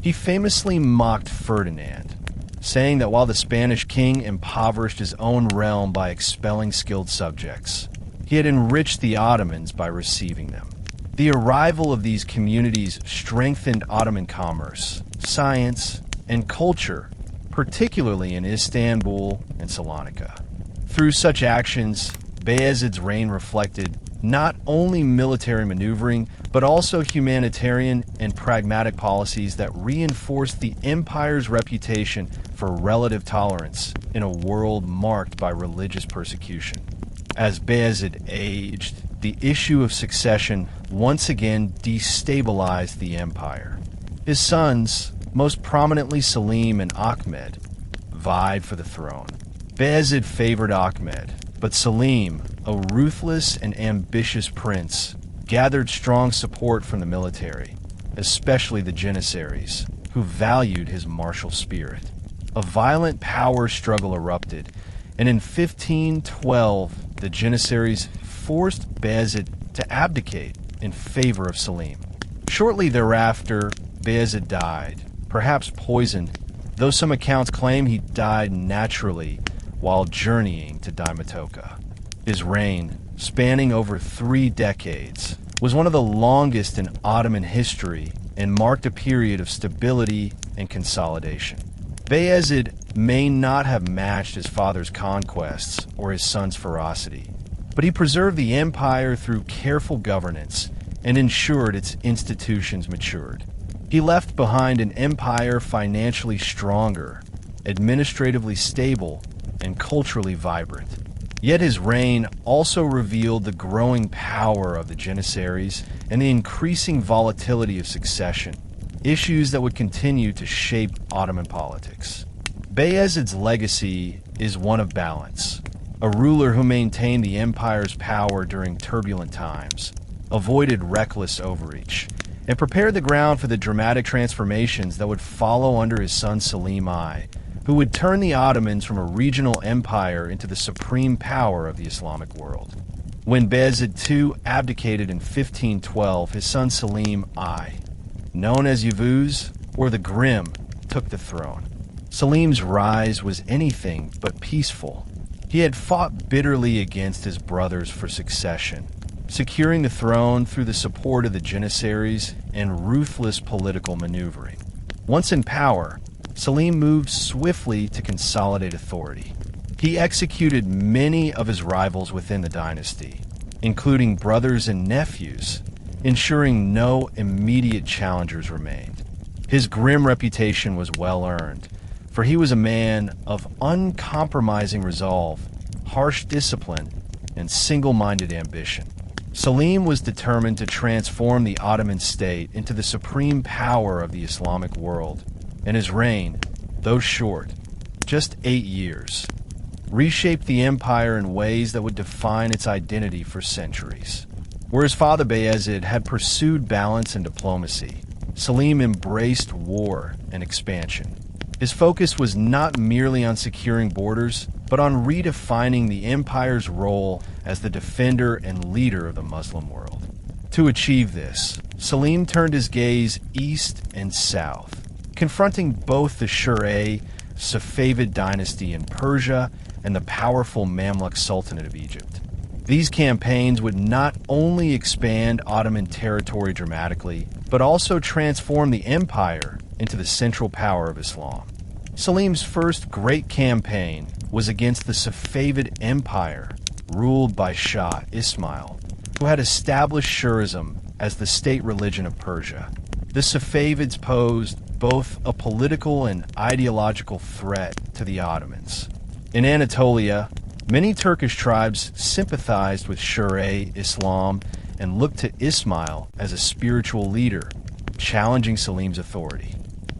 He famously mocked Ferdinand, saying that while the Spanish king impoverished his own realm by expelling skilled subjects, he had enriched the Ottomans by receiving them. The arrival of these communities strengthened Ottoman commerce, science, and culture, particularly in Istanbul and Salonika. Through such actions, Bayezid's reign reflected not only military maneuvering, but also humanitarian and pragmatic policies that reinforced the empire's reputation for relative tolerance in a world marked by religious persecution. As Bayezid aged, the issue of succession once again destabilized the empire. His sons, most prominently Selim and Ahmed, vied for the throne. Bayezid favored Ahmed, but Selim, a ruthless and ambitious prince, gathered strong support from the military, especially the Janissaries, who valued his martial spirit. A violent power struggle erupted, and in 1512, the Janissaries forced Bayezid to abdicate in favor of Selim. Shortly thereafter, Bayezid died, perhaps poisoned, though some accounts claim he died naturally while journeying to Dimatoka. His reign, spanning over 3 decades, was one of the longest in Ottoman history and marked a period of stability and consolidation. Bayezid may not have matched his father's conquests or his son's ferocity, but he preserved the empire through careful governance and ensured its institutions matured. He left behind an empire financially stronger, administratively stable, and culturally vibrant. Yet his reign also revealed the growing power of the Janissaries and the increasing volatility of succession, issues that would continue to shape Ottoman politics. Bayezid's legacy is one of balance, a ruler who maintained the empire's power during turbulent times, avoided reckless overreach, and prepared the ground for the dramatic transformations that would follow under his son Suleiman I, who would turn the Ottomans from a regional empire into the supreme power of the Islamic world. When Bayezid II abdicated in 1512, his son Selim I, known as Yavuz or the Grim, took the throne. Selim's rise was anything but peaceful. He had fought bitterly against his brothers for succession, securing the throne through the support of the Janissaries and ruthless political maneuvering. Once in power, Selim moved swiftly to consolidate authority. He executed many of his rivals within the dynasty, including brothers and nephews, ensuring no immediate challengers remained. His grim reputation was well earned, for he was a man of uncompromising resolve, harsh discipline, and single-minded ambition. Selim was determined to transform the Ottoman state into the supreme power of the Islamic world, and his reign, though short, just 8 years, reshaped the empire in ways that would define its identity for centuries. Where his father Bayezid had pursued balance and diplomacy, Selim embraced war and expansion. His focus was not merely on securing borders, but on redefining the empire's role as the defender and leader of the Muslim world. To achieve this, Selim turned his gaze east and south, confronting both the Shura Safavid dynasty in Persia and the powerful Mamluk Sultanate of Egypt. These campaigns would not only expand Ottoman territory dramatically, but also transform the empire into the central power of Islam. Selim's first great campaign was against the Safavid Empire, ruled by Shah Ismail, who had established Shurism as the state religion of Persia. The Safavids posed both a political and ideological threat to the Ottomans. In Anatolia, many Turkish tribes sympathized with Shura Islam and looked to Ismail as a spiritual leader, challenging Selim's authority.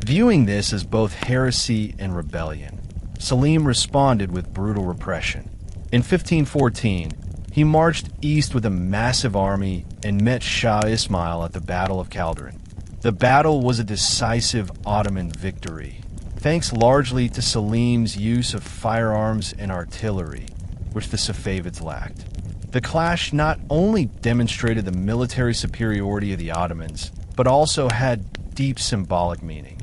Viewing this as both heresy and rebellion, Selim responded with brutal repression. In 1514, he marched east with a massive army and met Shah Ismail at the Battle of Calderon. The battle was a decisive Ottoman victory, thanks largely to Selim's use of firearms and artillery, which the Safavids lacked. The clash not only demonstrated the military superiority of the Ottomans, but also had deep symbolic meaning.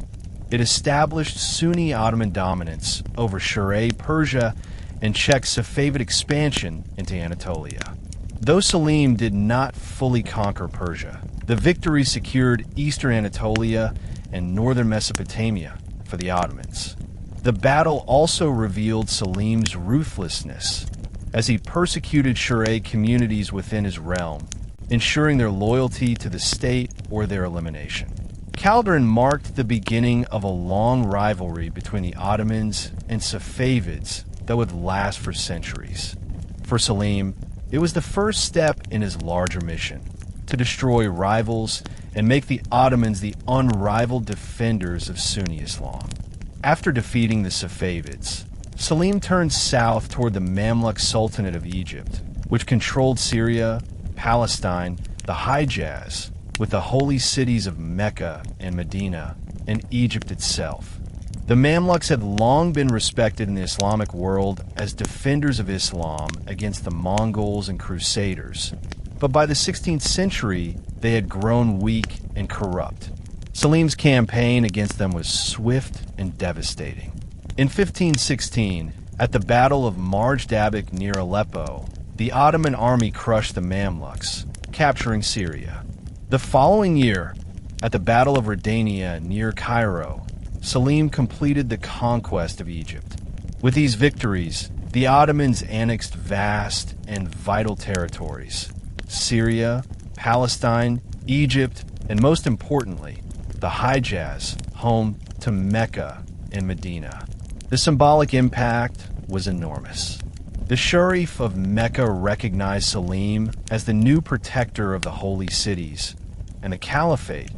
It established Sunni Ottoman dominance over Shura Persia and checked Safavid expansion into Anatolia. Though Selim did not fully conquer Persia, the victory secured eastern Anatolia and northern Mesopotamia for the Ottomans. The battle also revealed Selim's ruthlessness, as he persecuted Shura communities within his realm, ensuring their loyalty to the state or their elimination. Calderon marked the beginning of a long rivalry between the Ottomans and Safavids that would last for centuries. For Selim, it was the first step in his larger mission, to destroy rivals and make the Ottomans the unrivaled defenders of Sunni Islam. After defeating the Safavids, Selim turned south toward the Mamluk Sultanate of Egypt, which controlled Syria, Palestine, the Hijaz, with the holy cities of Mecca and Medina, and Egypt itself. The Mamluks had long been respected in the Islamic world as defenders of Islam against the Mongols and Crusaders, but by the 16th century, they had grown weak and corrupt. Selim's campaign against them was swift and devastating. In 1516, at the Battle of Marj Dabik near Aleppo, the Ottoman army crushed the Mamluks, capturing Syria. The following year, at the Battle of Radania near Cairo, Selim completed the conquest of Egypt. With these victories, the Ottomans annexed vast and vital territories: Syria, Palestine, Egypt, and most importantly, the Hijaz, home to Mecca and Medina. The symbolic impact was enormous. The Sharif of Mecca recognized Selim as the new protector of the holy cities, and the Caliphate,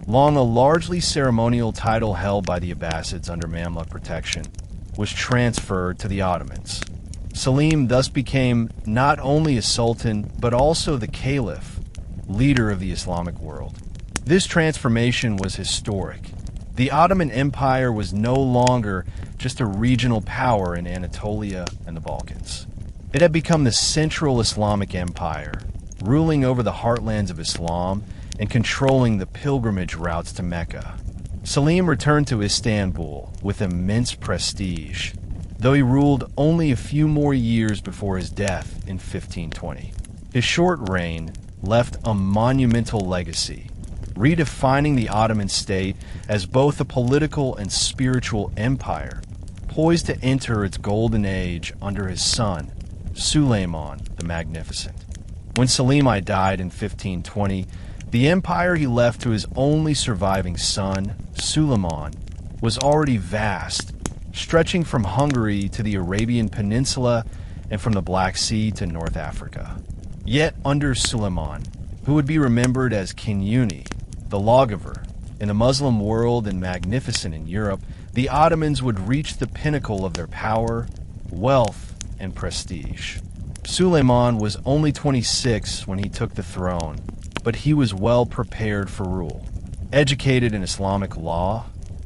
long a largely ceremonial title held by the Abbasids under Mamluk protection, was transferred to the Ottomans. Selim thus became not only a sultan, but also the caliph, leader of the Islamic world. This transformation was historic. The Ottoman Empire was no longer just a regional power in Anatolia and the Balkans. It had become the central Islamic empire, ruling over the heartlands of Islam and controlling the pilgrimage routes to Mecca. Selim returned to Istanbul with immense prestige, though he ruled only a few more years before his death in 1520. His short reign left a monumental legacy, redefining the Ottoman state as both a political and spiritual empire, poised to enter its golden age under his son, Suleiman the Magnificent. When Selim I died in 1520, the empire he left to his only surviving son, Suleiman, was already vast, stretching from Hungary to the Arabian Peninsula and from the Black Sea to North Africa. Yet under Suleiman, who would be remembered as King Uni, the lawgiver, in the Muslim world and magnificent in Europe, the Ottomans would reach the pinnacle of their power, wealth, and prestige. Suleiman was only 26 when he took the throne, but he was well prepared for rule. Educated in Islamic law,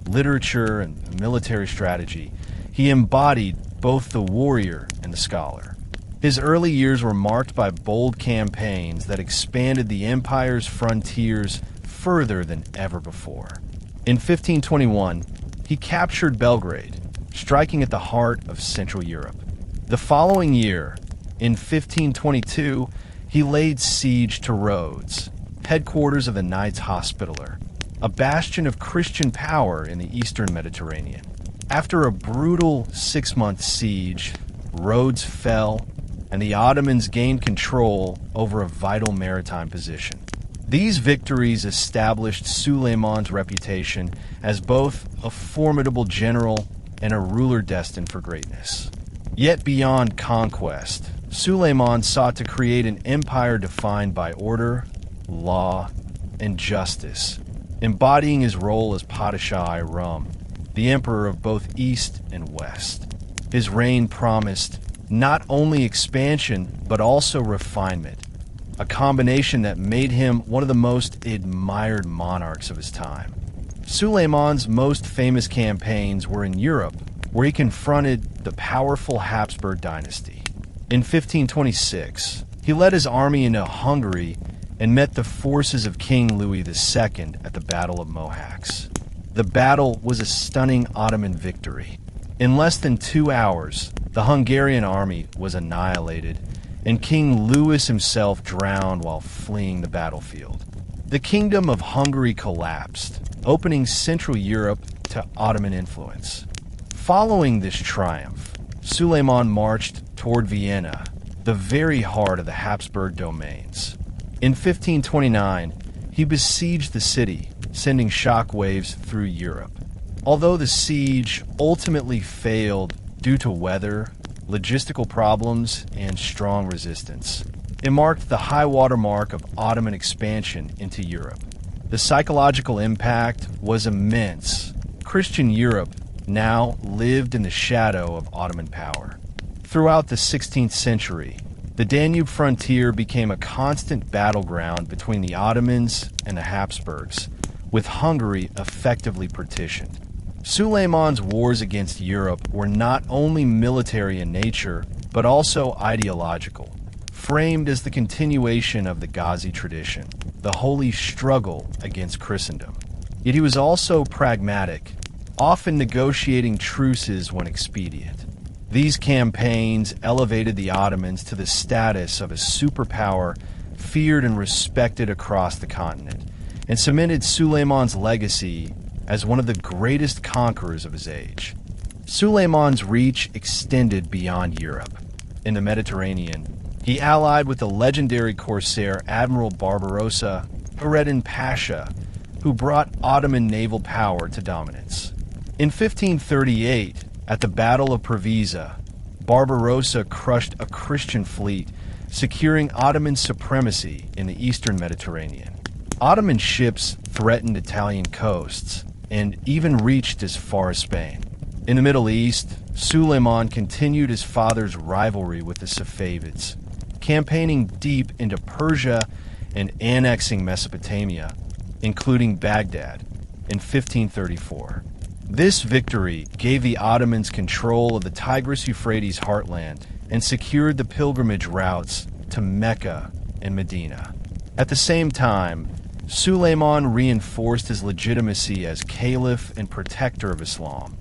literature, and military strategy, he embodied both the warrior and the scholar. His early years were marked by bold campaigns that expanded the empire's frontiers further than ever before. In 1521, he captured Belgrade, striking at the heart of Central Europe. The following year, in 1522, he laid siege to Rhodes, headquarters of the Knights Hospitaller, a bastion of Christian power in the eastern Mediterranean. After a brutal 6-month siege, Rhodes fell, and the Ottomans gained control over a vital maritime position. These victories established Suleiman's reputation as both a formidable general and a ruler destined for greatness. Yet beyond conquest, Suleiman sought to create an empire defined by order, law, and justice, embodying his role as Padishah-i-Rum, the emperor of both East and West. His reign promised not only expansion, but also refinement, a combination that made him one of the most admired monarchs of his time. Suleiman's most famous campaigns were in Europe, where he confronted the powerful Habsburg dynasty. In 1526, he led his army into Hungary and met the forces of King Louis II at the Battle of Mohacs. The battle was a stunning Ottoman victory. In less than 2 hours, the Hungarian army was annihilated, and King Louis himself drowned while fleeing the battlefield. The Kingdom of Hungary collapsed, opening Central Europe to Ottoman influence. Following this triumph, Suleiman marched toward Vienna, the very heart of the Habsburg domains. In 1529, he besieged the city, sending shockwaves through Europe. Although the siege ultimately failed due to weather, logistical problems, and strong resistance, it marked the high-water mark of Ottoman expansion into Europe. The psychological impact was immense. Christian Europe now lived in the shadow of Ottoman power. Throughout the 16th century, the Danube frontier became a constant battleground between the Ottomans and the Habsburgs, with Hungary effectively partitioned. Suleiman's wars against Europe were not only military in nature, but also ideological, framed as the continuation of the Ghazi tradition, the holy struggle against Christendom. Yet he was also pragmatic, often negotiating truces when expedient. These campaigns elevated the Ottomans to the status of a superpower feared and respected across the continent, and cemented Suleiman's legacy as one of the greatest conquerors of his age. Suleiman's reach extended beyond Europe. In the Mediterranean, he allied with the legendary corsair Admiral Barbarossa Nureddin Pasha, who brought Ottoman naval power to dominance. In 1538, at the Battle of Preveza, Barbarossa crushed a Christian fleet, securing Ottoman supremacy in the eastern Mediterranean. Ottoman ships threatened Italian coasts and even reached as far as Spain. In the Middle East, Suleiman continued his father's rivalry with the Safavids, campaigning deep into Persia and annexing Mesopotamia, including Baghdad, in 1534. This victory gave the Ottomans control of the Tigris-Euphrates heartland and secured the pilgrimage routes to Mecca and Medina. At the same time, Suleiman reinforced his legitimacy as caliph and protector of Islam,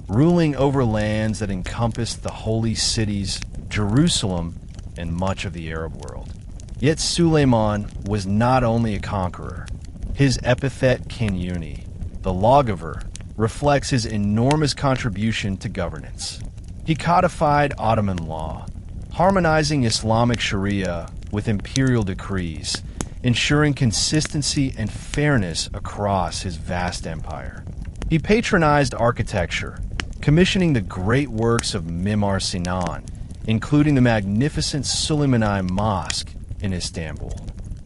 ruling over lands that encompassed the holy cities, Jerusalem, and much of the Arab world. Yet Suleiman was not only a conqueror. His epithet Kanuni, the lawgiver, reflects his enormous contribution to governance. He codified Ottoman law, harmonizing Islamic Sharia with imperial decrees, ensuring consistency and fairness across his vast empire. He patronized architecture, commissioning the great works of Mimar Sinan, including the magnificent Suleiman I Mosque in Istanbul.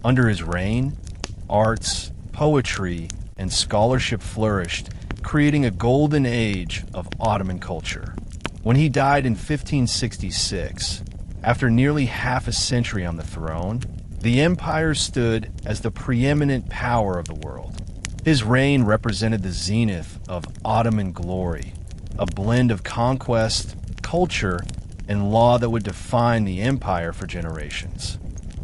Under his reign, arts, poetry, and scholarship flourished, creating a golden age of Ottoman culture. When he died in 1566, after nearly half a century on the throne, the empire stood as the preeminent power of the world. His reign represented the zenith of Ottoman glory, a blend of conquest, culture, and law that would define the empire for generations.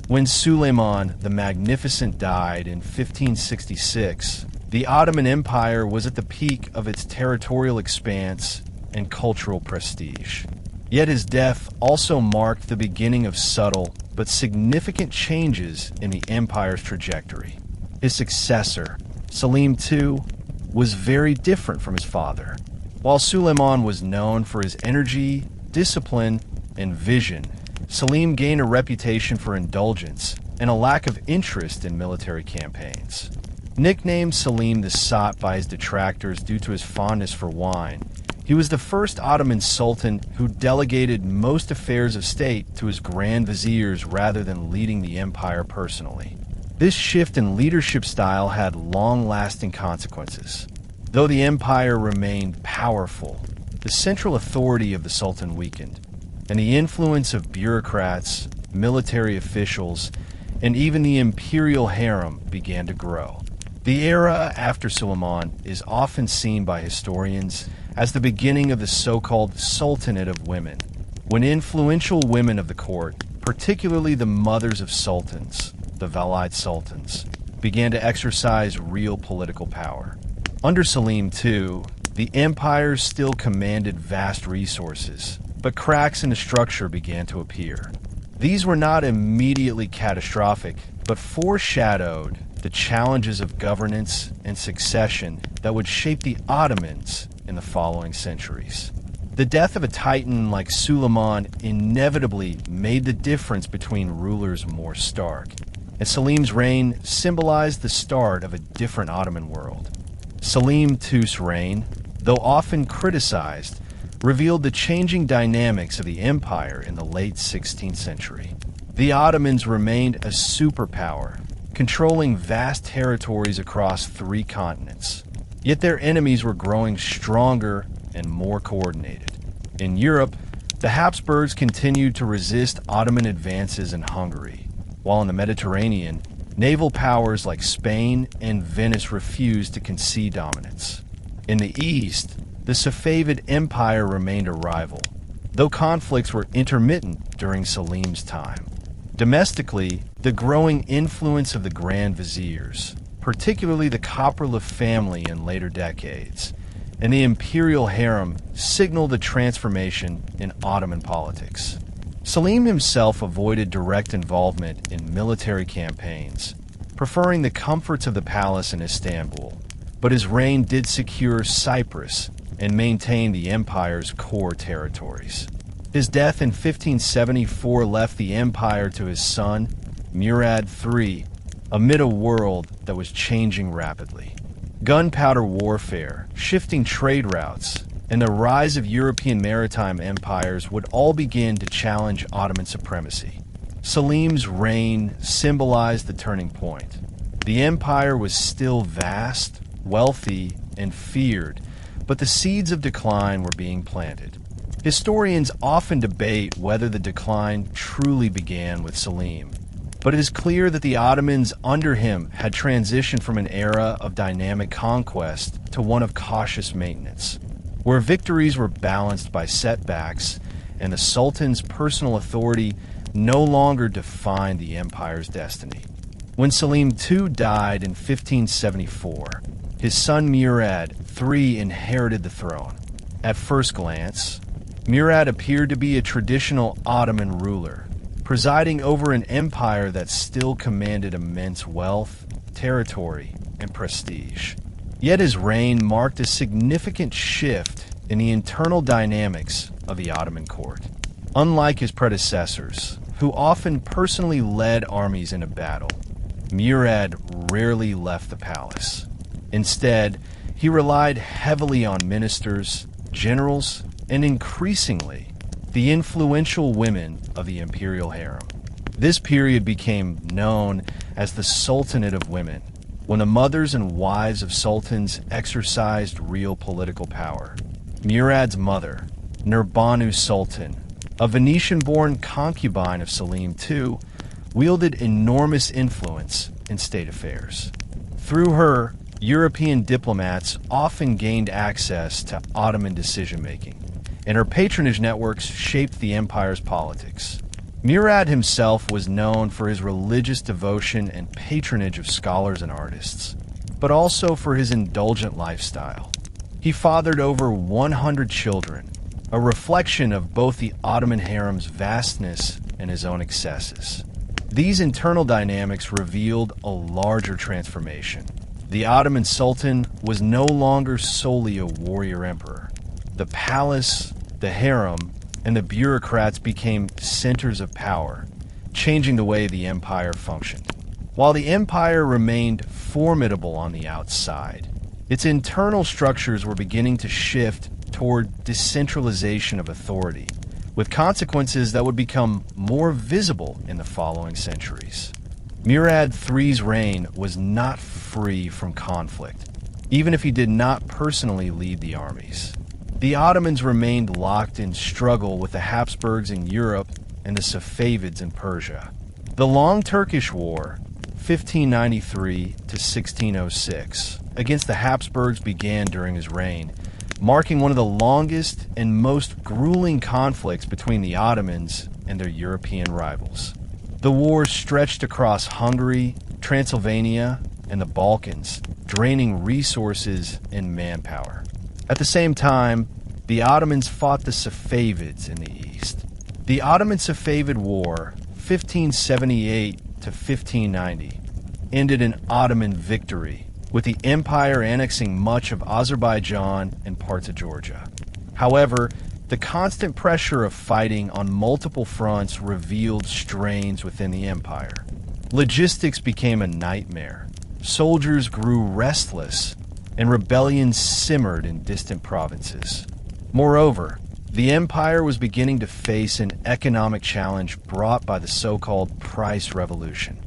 When Suleiman the Magnificent died in 1566, the Ottoman Empire was at the peak of its territorial expanse and cultural prestige. Yet his death also marked the beginning of subtle but significant changes in the empire's trajectory. His successor, Selim II, was very different from his father. While Suleiman was known for his energy, discipline, and vision, Selim gained a reputation for indulgence and a lack of interest in military campaigns. Nicknamed Selim the Sot by his detractors due to his fondness for wine, he was the first Ottoman sultan who delegated most affairs of state to his grand viziers rather than leading the empire personally. This shift in leadership style had long-lasting consequences. Though the empire remained powerful, the central authority of the sultan weakened, and the influence of bureaucrats, military officials, and even the imperial harem began to grow. The era after Suleiman is often seen by historians as the beginning of the so-called Sultanate of women, when influential women of the court, particularly the mothers of sultans, the Valide sultans, began to exercise real political power. Under Selim II, the empire still commanded vast resources, but cracks in the structure began to appear. These were not immediately catastrophic, but foreshadowed the challenges of governance and succession that would shape the Ottomans in the following centuries. The death of a titan like Suleiman inevitably made the difference between rulers more stark, and Selim's reign symbolized the start of a different Ottoman world. Selim II's reign, though often criticized, revealed the changing dynamics of the empire in the late 16th century. The Ottomans remained a superpower, controlling vast territories across 3 continents. Yet their enemies were growing stronger and more coordinated. In Europe, the Habsburgs continued to resist Ottoman advances in Hungary, while in the Mediterranean, naval powers like Spain and Venice refused to concede dominance. In the East, the Safavid Empire remained a rival, though conflicts were intermittent during Selim's time. Domestically, the growing influence of the Grand Viziers, particularly the Köprülü family in later decades, and the imperial harem signaled a transformation in Ottoman politics. Selim himself avoided direct involvement in military campaigns, preferring the comforts of the palace in Istanbul, but his reign did secure Cyprus and maintain the empire's core territories. His death in 1574 left the empire to his son, Murad III, amid a world that was changing rapidly. Gunpowder warfare, shifting trade routes, and the rise of European maritime empires would all begin to challenge Ottoman supremacy. Selim's reign symbolized the turning point. The empire was still vast, wealthy, and feared, but the seeds of decline were being planted. Historians often debate whether the decline truly began with Selim, but it is clear that the Ottomans under him had transitioned from an era of dynamic conquest to one of cautious maintenance, where victories were balanced by setbacks and the Sultan's personal authority no longer defined the empire's destiny. When Selim II died in 1574, his son Murad III inherited the throne. At first glance, Murad appeared to be a traditional Ottoman ruler, presiding over an empire that still commanded immense wealth, territory, and prestige. Yet his reign marked a significant shift in the internal dynamics of the Ottoman court. Unlike his predecessors, who often personally led armies into battle, Murad rarely left the palace. Instead, he relied heavily on ministers, generals, and increasingly, the influential women of the imperial harem. This period became known as the Sultanate of Women, when the mothers and wives of sultans exercised real political power. Murad's mother, Nurbanu Sultan, a Venetian-born concubine of Selim II, wielded enormous influence in state affairs. Through her, European diplomats often gained access to Ottoman decision-making, and her patronage networks shaped the empire's politics. Murad himself was known for his religious devotion and patronage of scholars and artists, but also for his indulgent lifestyle. He fathered over 100 children, a reflection of both the Ottoman harem's vastness and his own excesses. These internal dynamics revealed a larger transformation. The Ottoman Sultan was no longer solely a warrior emperor. The palace, the harem, and the bureaucrats became centers of power, changing the way the empire functioned. While the empire remained formidable on the outside, its internal structures were beginning to shift toward decentralization of authority, with consequences that would become more visible in the following centuries. Murad III's reign was not free from conflict, even if he did not personally lead the armies. The Ottomans remained locked in struggle with the Habsburgs in Europe and the Safavids in Persia. The Long Turkish War, 1593 to 1606, against the Habsburgs began during his reign, marking one of the longest and most grueling conflicts between the Ottomans and their European rivals. The war stretched across Hungary, Transylvania, and the Balkans, draining resources and manpower. At the same time, the Ottomans fought the Safavids in the east. The Ottoman-Safavid War, 1578 to 1590, ended in Ottoman victory, with the empire annexing much of Azerbaijan and parts of Georgia. However, the constant pressure of fighting on multiple fronts revealed strains within the empire. Logistics became a nightmare. Soldiers grew restless, and rebellions simmered in distant provinces. Moreover, the empire was beginning to face an economic challenge brought by the so-called price revolution.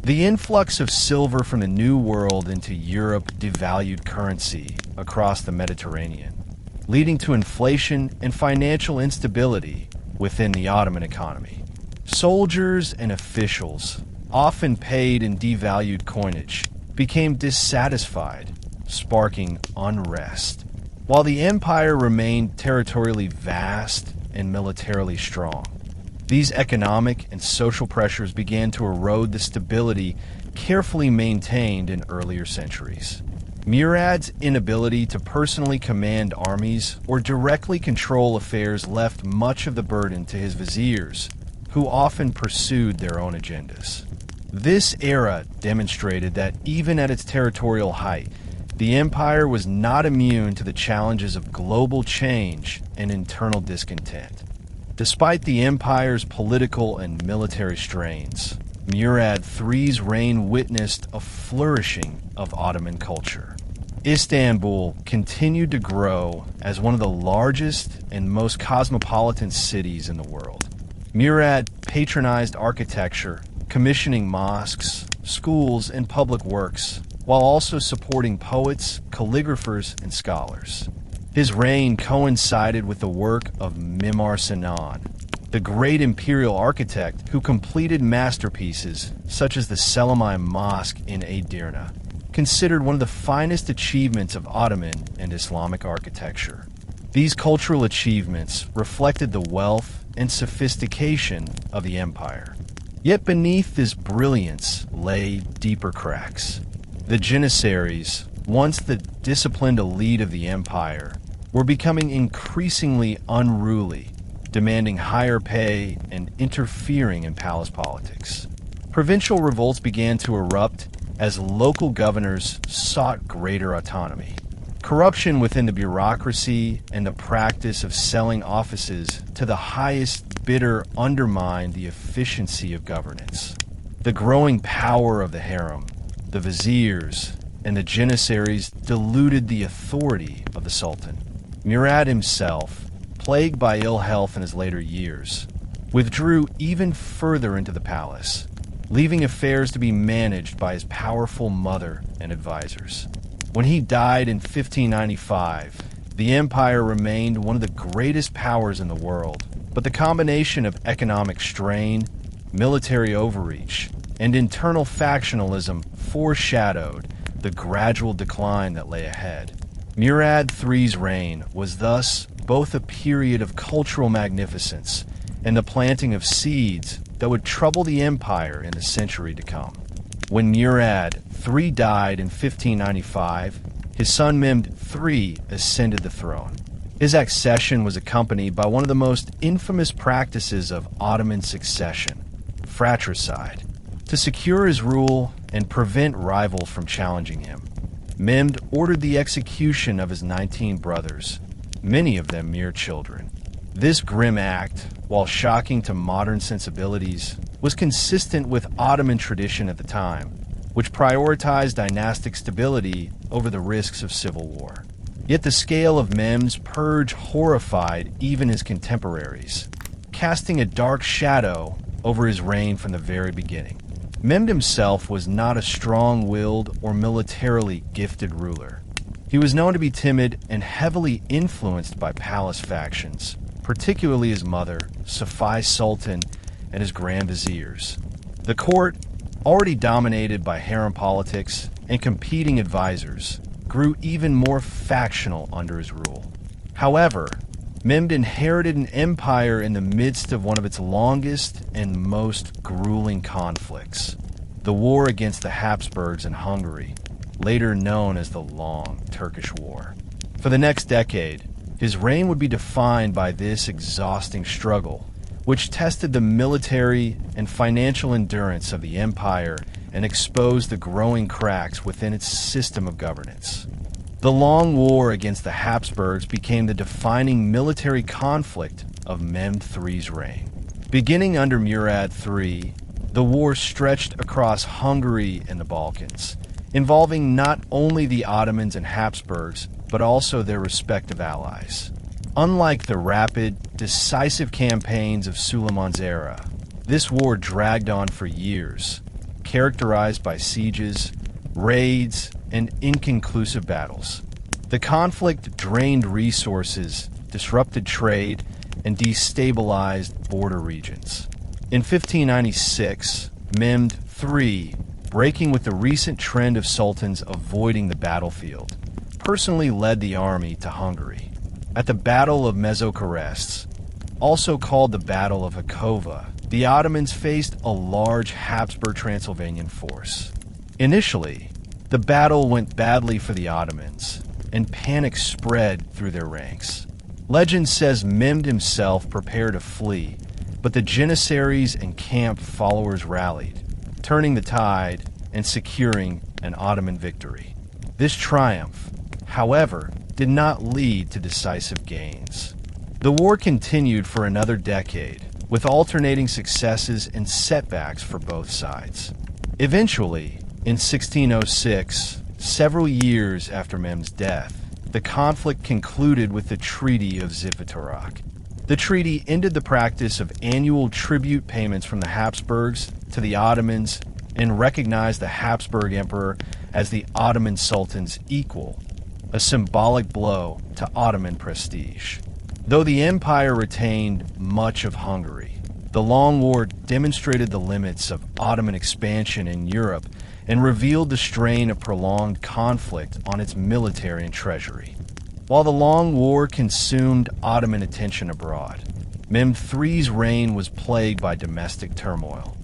The influx of silver from the New World into Europe devalued currency across the Mediterranean, leading to inflation and financial instability within the Ottoman economy. Soldiers and officials, often paid in devalued coinage, became dissatisfied, sparking unrest. While the empire remained territorially vast and militarily strong, these economic and social pressures began to erode the stability carefully maintained in earlier centuries. Murad's inability to personally command armies or directly control affairs left much of the burden to his viziers, who often pursued their own agendas. This era demonstrated that even at its territorial height, the empire was not immune to the challenges of global change and internal discontent. Despite the empire's political and military strains, Murad III's reign witnessed a flourishing of Ottoman culture. Istanbul continued to grow as one of the largest and most cosmopolitan cities in the world. Murad patronized architecture, commissioning mosques, schools, and public works, while also supporting poets, calligraphers, and scholars. His reign coincided with the work of Mimar Sinan, the great imperial architect who completed masterpieces such as the Selimite Mosque in Edirne, considered one of the finest achievements of Ottoman and Islamic architecture. These cultural achievements reflected the wealth and sophistication of the empire. Yet beneath this brilliance lay deeper cracks. The Janissaries, once the disciplined elite of the empire, were becoming increasingly unruly, demanding higher pay and interfering in palace politics. Provincial revolts began to erupt as local governors sought greater autonomy. Corruption within the bureaucracy and the practice of selling offices to the highest bidder undermined the efficiency of governance. The growing power of the harem, the viziers, and the janissaries diluted the authority of the sultan. Murad himself, plagued by ill health in his later years, withdrew even further into the palace, leaving affairs to be managed by his powerful mother and advisors. When he died in 1595, the empire remained one of the greatest powers in the world, but the combination of economic strain, military overreach, and internal factionalism foreshadowed the gradual decline that lay ahead. Murad III's reign was thus both a period of cultural magnificence and the planting of seeds that would trouble the empire in the century to come. When Murad III died in 1595, his son Mehmed III ascended the throne. His accession was accompanied by one of the most infamous practices of Ottoman succession, fratricide. To secure his rule and prevent rivals from challenging him, Mehmed ordered the execution of his 19 brothers, many of them mere children. This grim act, while shocking to modern sensibilities, was consistent with Ottoman tradition at the time, which prioritized dynastic stability over the risks of civil war. Yet the scale of Mehmed's purge horrified even his contemporaries, casting a dark shadow over his reign from the very beginning. Mehmed himself was not a strong-willed or militarily gifted ruler. He was known to be timid and heavily influenced by palace factions, particularly his mother, Safi Sultan, and his grand viziers. The court, already dominated by harem politics and competing advisors, grew even more factional under his rule. However, Mehmed inherited an empire in the midst of one of its longest and most grueling conflicts, the war against the Habsburgs in Hungary, later known as the Long Turkish War. For the next decade, his reign would be defined by this exhausting struggle, which tested the military and financial endurance of the empire and exposed the growing cracks within its system of governance. The long war against the Habsburgs became the defining military conflict of Mehmed III's reign. Beginning under Murad III, the war stretched across Hungary and the Balkans, involving not only the Ottomans and Habsburgs, but also their respective allies. Unlike the rapid, decisive campaigns of Suleiman's era, this war dragged on for years, characterized by sieges, raids, and inconclusive battles. The conflict drained resources, disrupted trade, and destabilized border regions. In 1596, Mehmed III, breaking with the recent trend of sultans avoiding the battlefield, personally led the army to Hungary. At the Battle of Mezocarests, also called the Battle of Hakova, the Ottomans faced a large Habsburg Transylvanian force. Initially, the battle went badly for the Ottomans, and panic spread through their ranks. Legend says Mehmed himself prepared to flee, but the Janissaries and camp followers rallied, turning the tide and securing an Ottoman victory. This triumph, however, did not lead to decisive gains. The war continued for another decade, with alternating successes and setbacks for both sides. Eventually, in 1606, several years after Mehmed's death, the conflict concluded with the Treaty of Zivotrak. The treaty ended the practice of annual tribute payments from the Habsburgs to the Ottomans and recognized the Habsburg Emperor as the Ottoman Sultan's equal, a symbolic blow to Ottoman prestige. Though the empire retained much of Hungary, the Long War demonstrated the limits of Ottoman expansion in Europe and revealed the strain of prolonged conflict on its military and treasury. While the Long War consumed Ottoman attention abroad, Mehmed III's reign was plagued by domestic turmoil.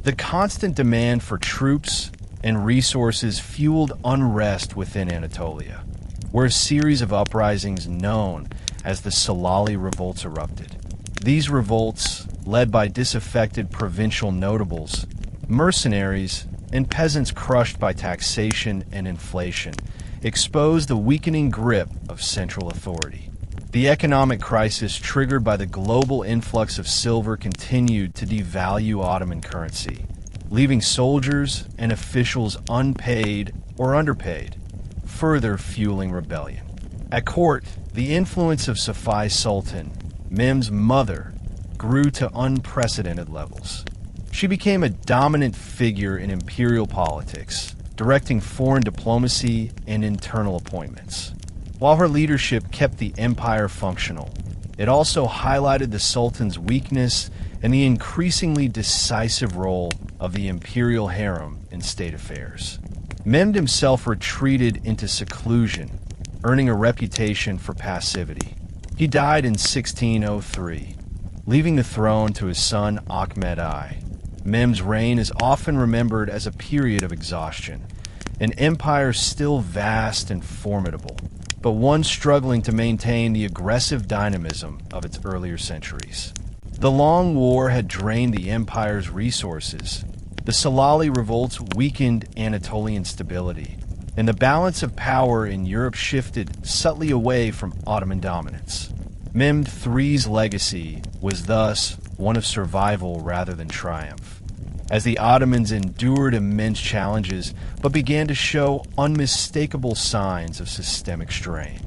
The constant demand for troops and resources fueled unrest within Anatolia, where a series of uprisings known as the Salali revolts erupted. These revolts, led by disaffected provincial notables, mercenaries, and peasants crushed by taxation and inflation, exposed the weakening grip of central authority. The economic crisis triggered by the global influx of silver continued to devalue Ottoman currency, leaving soldiers and officials unpaid or underpaid, further fueling rebellion. At court, the influence of Safavi Sultan, Mehmed's mother, grew to unprecedented levels. She became a dominant figure in imperial politics, directing foreign diplomacy and internal appointments. While her leadership kept the empire functional, it also highlighted the Sultan's weakness and the increasingly decisive role of the imperial harem in state affairs. Mehmed himself retreated into seclusion, earning a reputation for passivity. He died in 1603, leaving the throne to his son Ahmed I. Mehmed's reign is often remembered as a period of exhaustion, an empire still vast and formidable, but one struggling to maintain the aggressive dynamism of its earlier centuries. The long war had drained the empire's resources. The Salali revolts weakened Anatolian stability, and the balance of power in Europe shifted subtly away from Ottoman dominance. Mehmed III's legacy was thus one of survival rather than triumph, as the Ottomans endured immense challenges but began to show unmistakable signs of systemic strain.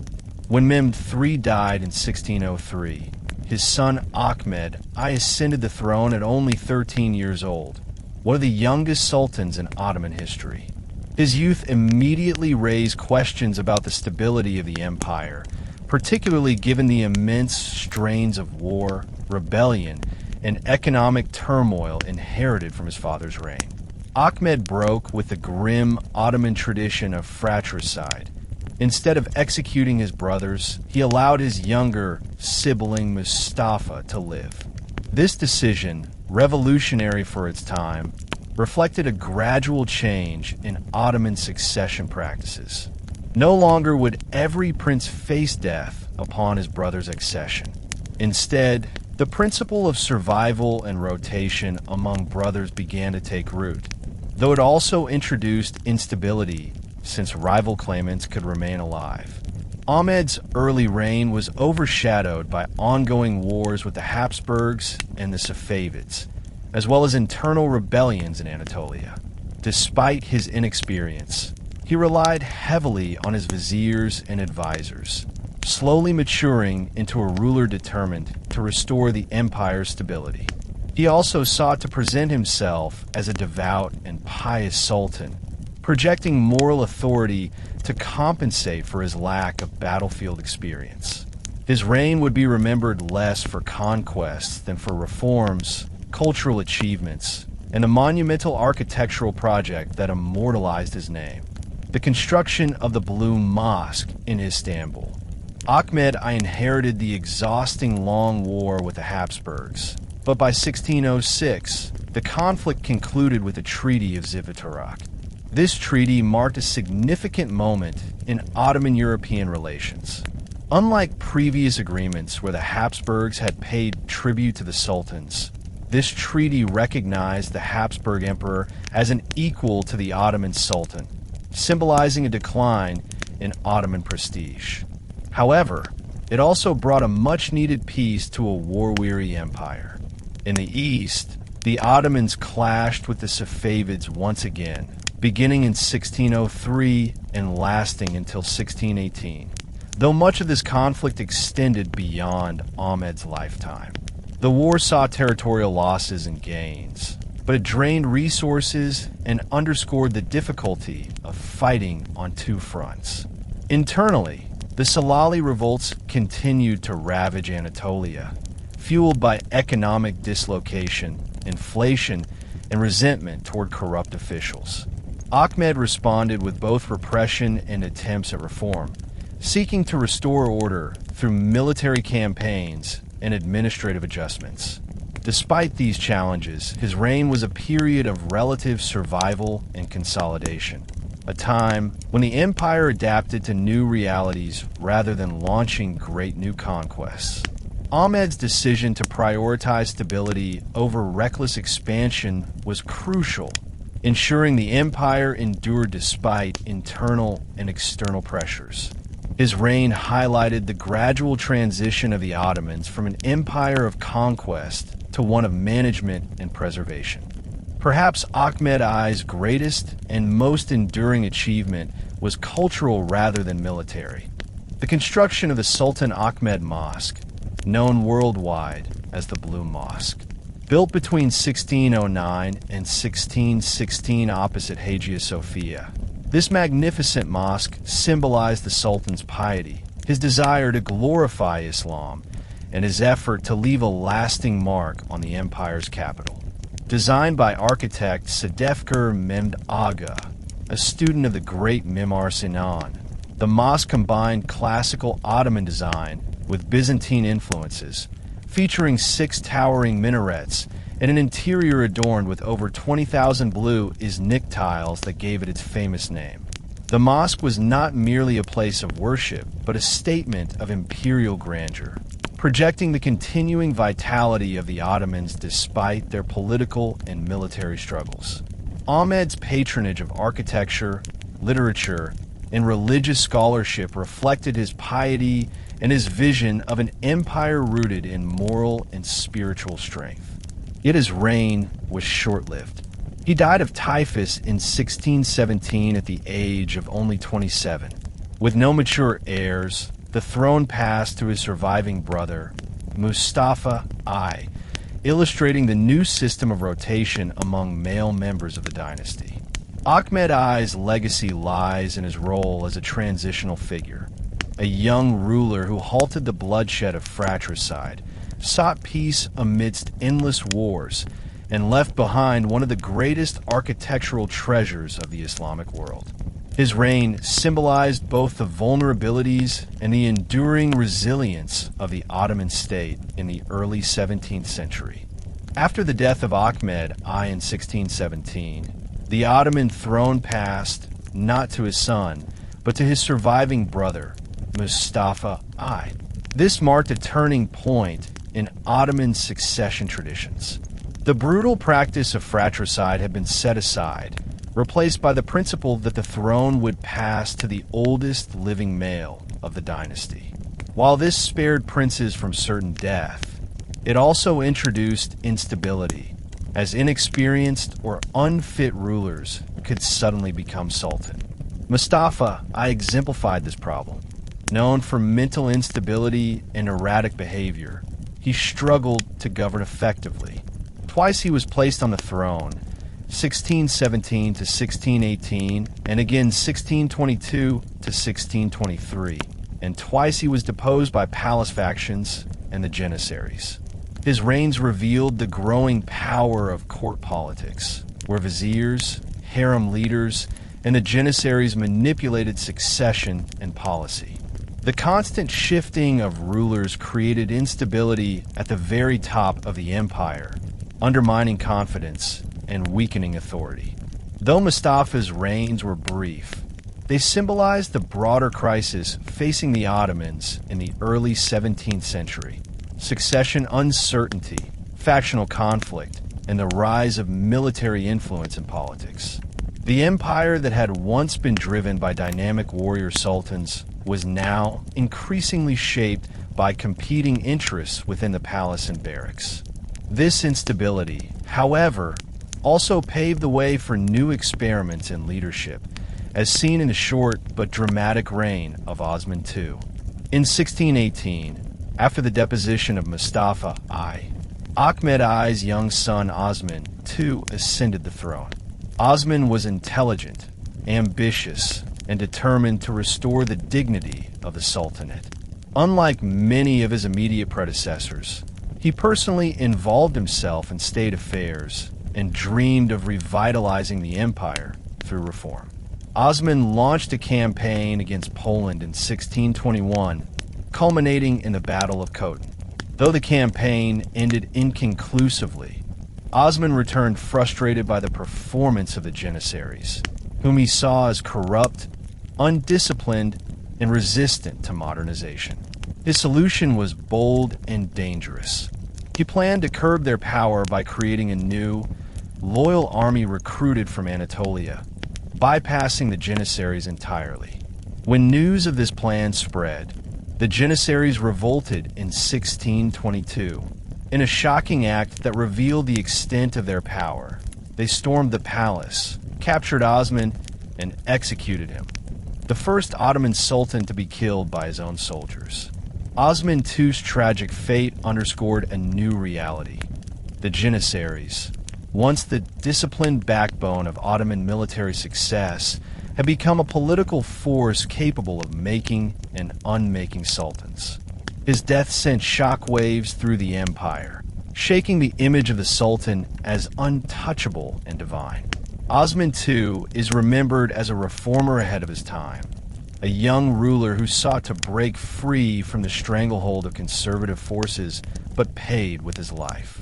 When Mehmed III died in 1603, his son Ahmed I ascended the throne at only 13 years old, one of the youngest sultans in Ottoman history. His youth immediately raised questions about the stability of the empire, particularly given the immense strains of war, rebellion, and economic turmoil inherited from his father's reign. Ahmed broke with the grim Ottoman tradition of fratricide. Instead of executing his brothers, he allowed his younger sibling Mustafa to live. This decision, revolutionary for its time, reflected a gradual change in Ottoman succession practices. No longer would every prince face death upon his brother's accession. Instead, the principle of survival and rotation among brothers began to take root, though it also introduced instability since rival claimants could remain alive. Ahmed's early reign was overshadowed by ongoing wars with the Habsburgs and the Safavids, as well as internal rebellions in Anatolia. Despite his inexperience, he relied heavily on his viziers and advisors, slowly maturing into a ruler determined to restore the empire's stability. He also sought to present himself as a devout and pious sultan, projecting moral authority to compensate for his lack of battlefield experience. His reign would be remembered less for conquests than for reforms, cultural achievements, and a monumental architectural project that immortalized his name: the construction of the Blue Mosque in Istanbul. Ahmed I inherited the exhausting long war with the Habsburgs, but by 1606, the conflict concluded with the Treaty of Zivitarak. This treaty marked a significant moment in Ottoman-European relations. Unlike previous agreements where the Habsburgs had paid tribute to the sultans, this treaty recognized the Habsburg emperor as an equal to the Ottoman sultan, symbolizing a decline in Ottoman prestige. However, it also brought a much-needed peace to a war-weary empire. In the east, the Ottomans clashed with the Safavids once again, beginning in 1603 and lasting until 1618, though much of this conflict extended beyond Ahmed's lifetime. The war saw territorial losses and gains, but it drained resources and underscored the difficulty of fighting on two fronts. Internally, the Salali revolts continued to ravage Anatolia, fueled by economic dislocation, inflation, and resentment toward corrupt officials. Ahmed responded with both repression and attempts at reform, seeking to restore order through military campaigns and administrative adjustments. Despite these challenges, his reign was a period of relative survival and consolidation, a time when the empire adapted to new realities rather than launching great new conquests. Ahmed's decision to prioritize stability over reckless expansion was crucial, ensuring the empire endured despite internal and external pressures. His reign highlighted the gradual transition of the Ottomans from an empire of conquest to one of management and preservation. Perhaps Ahmed I's greatest and most enduring achievement was cultural rather than military. The construction of the Sultan Ahmed Mosque, known worldwide as the Blue Mosque, built between 1609 and 1616 opposite Hagia Sophia. This magnificent mosque symbolized the Sultan's piety, his desire to glorify Islam, and his effort to leave a lasting mark on the empire's capital. Designed by architect Sedefkar Mehmed Aga, a student of the great Mimar Sinan, the mosque combined classical Ottoman design with Byzantine influences, featuring 6 towering minarets and an interior adorned with over 20,000 blue Iznik tiles that gave it its famous name. The mosque was not merely a place of worship, but a statement of imperial grandeur, projecting the continuing vitality of the Ottomans despite their political and military struggles. Ahmed's patronage of architecture, literature, and religious scholarship reflected his piety and his vision of an empire rooted in moral and spiritual strength. Yet his reign was short-lived. He died of typhus in 1617 at the age of only 27. With no mature heirs, the throne passed to his surviving brother, Mustafa I, illustrating the new system of rotation among male members of the dynasty. Ahmed I's legacy lies in his role as a transitional figure, a young ruler who halted the bloodshed of fratricide, sought peace amidst endless wars, and left behind one of the greatest architectural treasures of the Islamic world. His reign symbolized both the vulnerabilities and the enduring resilience of the Ottoman state in the early 17th century. After the death of Ahmed I in 1617, the Ottoman throne passed not to his son, but to his surviving brother, Mustafa I. This marked a turning point in Ottoman succession traditions. The brutal practice of fratricide had been set aside, replaced by the principle that the throne would pass to the oldest living male of the dynasty. While this spared princes from certain death, it also introduced instability, as inexperienced or unfit rulers could suddenly become sultan. Mustafa I exemplified this problem. Known for mental instability and erratic behavior, he struggled to govern effectively. Twice he was placed on the throne, 1617 to 1618, and again 1622 to 1623, and twice he was deposed by palace factions and the Janissaries. His reigns revealed the growing power of court politics, where viziers, harem leaders, and the Janissaries manipulated succession and policy. The constant shifting of rulers created instability at the very top of the empire, undermining confidence and weakening authority. Though Mustafa's reigns were brief, they symbolized the broader crisis facing the Ottomans in the early 17th century: succession uncertainty, factional conflict, and the rise of military influence in politics. The empire that had once been driven by dynamic warrior sultans was now increasingly shaped by competing interests within the palace and barracks. This instability, however, also paved the way for new experiments in leadership, as seen in the short but dramatic reign of Osman II. In 1618, after the deposition of Mustafa I, Ahmed I's young son Osman II ascended the throne. Osman was intelligent, ambitious, and determined to restore the dignity of the Sultanate. Unlike many of his immediate predecessors, he personally involved himself in state affairs and dreamed of revitalizing the empire through reform. Osman launched a campaign against Poland in 1621, culminating in the Battle of Kotin. Though the campaign ended inconclusively, Osman returned frustrated by the performance of the Janissaries, whom he saw as corrupt, undisciplined, and resistant to modernization. His solution was bold and dangerous. He planned to curb their power by creating a new, loyal army recruited from Anatolia, bypassing the Janissaries entirely. When news of this plan spread, the Janissaries revolted in 1622. In a shocking act that revealed the extent of their power, they stormed the palace, captured Osman, and executed him, the first Ottoman Sultan to be killed by his own soldiers. Osman II's tragic fate underscored a new reality. The Janissaries, once the disciplined backbone of Ottoman military success, had become a political force capable of making and unmaking sultans. His death sent shockwaves through the empire, shaking the image of the sultan as untouchable and divine. Osman II is remembered as a reformer ahead of his time, a young ruler who sought to break free from the stranglehold of conservative forces, but paid with his life.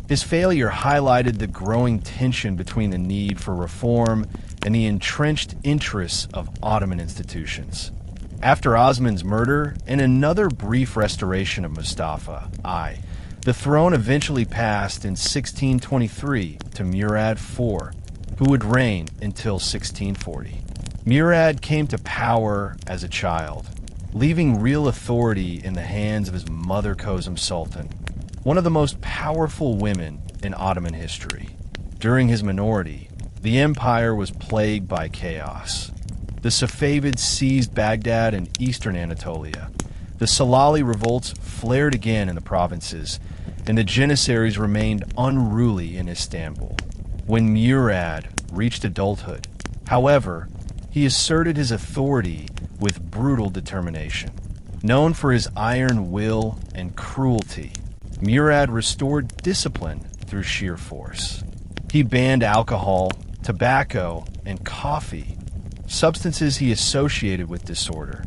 His failure highlighted the growing tension between the need for reform and the entrenched interests of Ottoman institutions. After Osman's murder and another brief restoration of Mustafa I, the throne eventually passed in 1623 to Murad IV, who would reign until 1640. Murad came to power as a child, leaving real authority in the hands of his mother Kösem Sultan, one of the most powerful women in Ottoman history. During his minority, the empire was plagued by chaos. The Safavids seized Baghdad and eastern Anatolia. The Salali revolts flared again in the provinces, and the Janissaries remained unruly in Istanbul. When Murad reached adulthood, however, he asserted his authority with brutal determination. Known for his iron will and cruelty, Murad restored discipline through sheer force. He banned alcohol, tobacco, and coffee, substances he associated with disorder,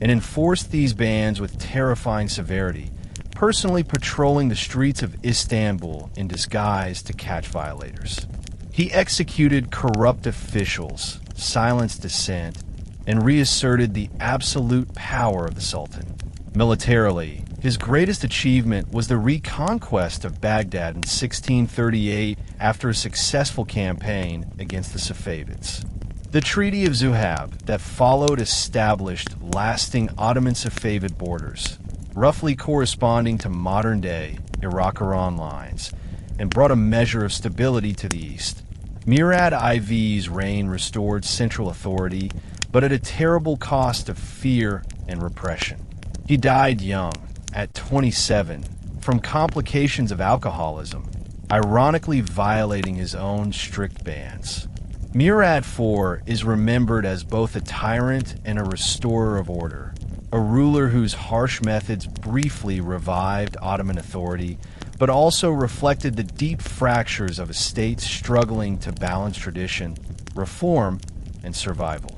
and enforced these bans with terrifying severity, personally patrolling the streets of Istanbul in disguise to catch violators. He executed corrupt officials, silenced dissent, and reasserted the absolute power of the Sultan. Militarily, his greatest achievement was the reconquest of Baghdad in 1638 after a successful campaign against the Safavids. The Treaty of Zuhab that followed established lasting Ottoman-Safavid borders, roughly corresponding to modern-day Iraq-Iran lines, and brought a measure of stability to the east. Murad IV's reign restored central authority, but at a terrible cost of fear and repression. He died young, at 27, from complications of alcoholism, ironically violating his own strict bans. Murad IV is remembered as both a tyrant and a restorer of order, a ruler whose harsh methods briefly revived Ottoman authority, but also reflected the deep fractures of a state struggling to balance tradition, reform, and survival.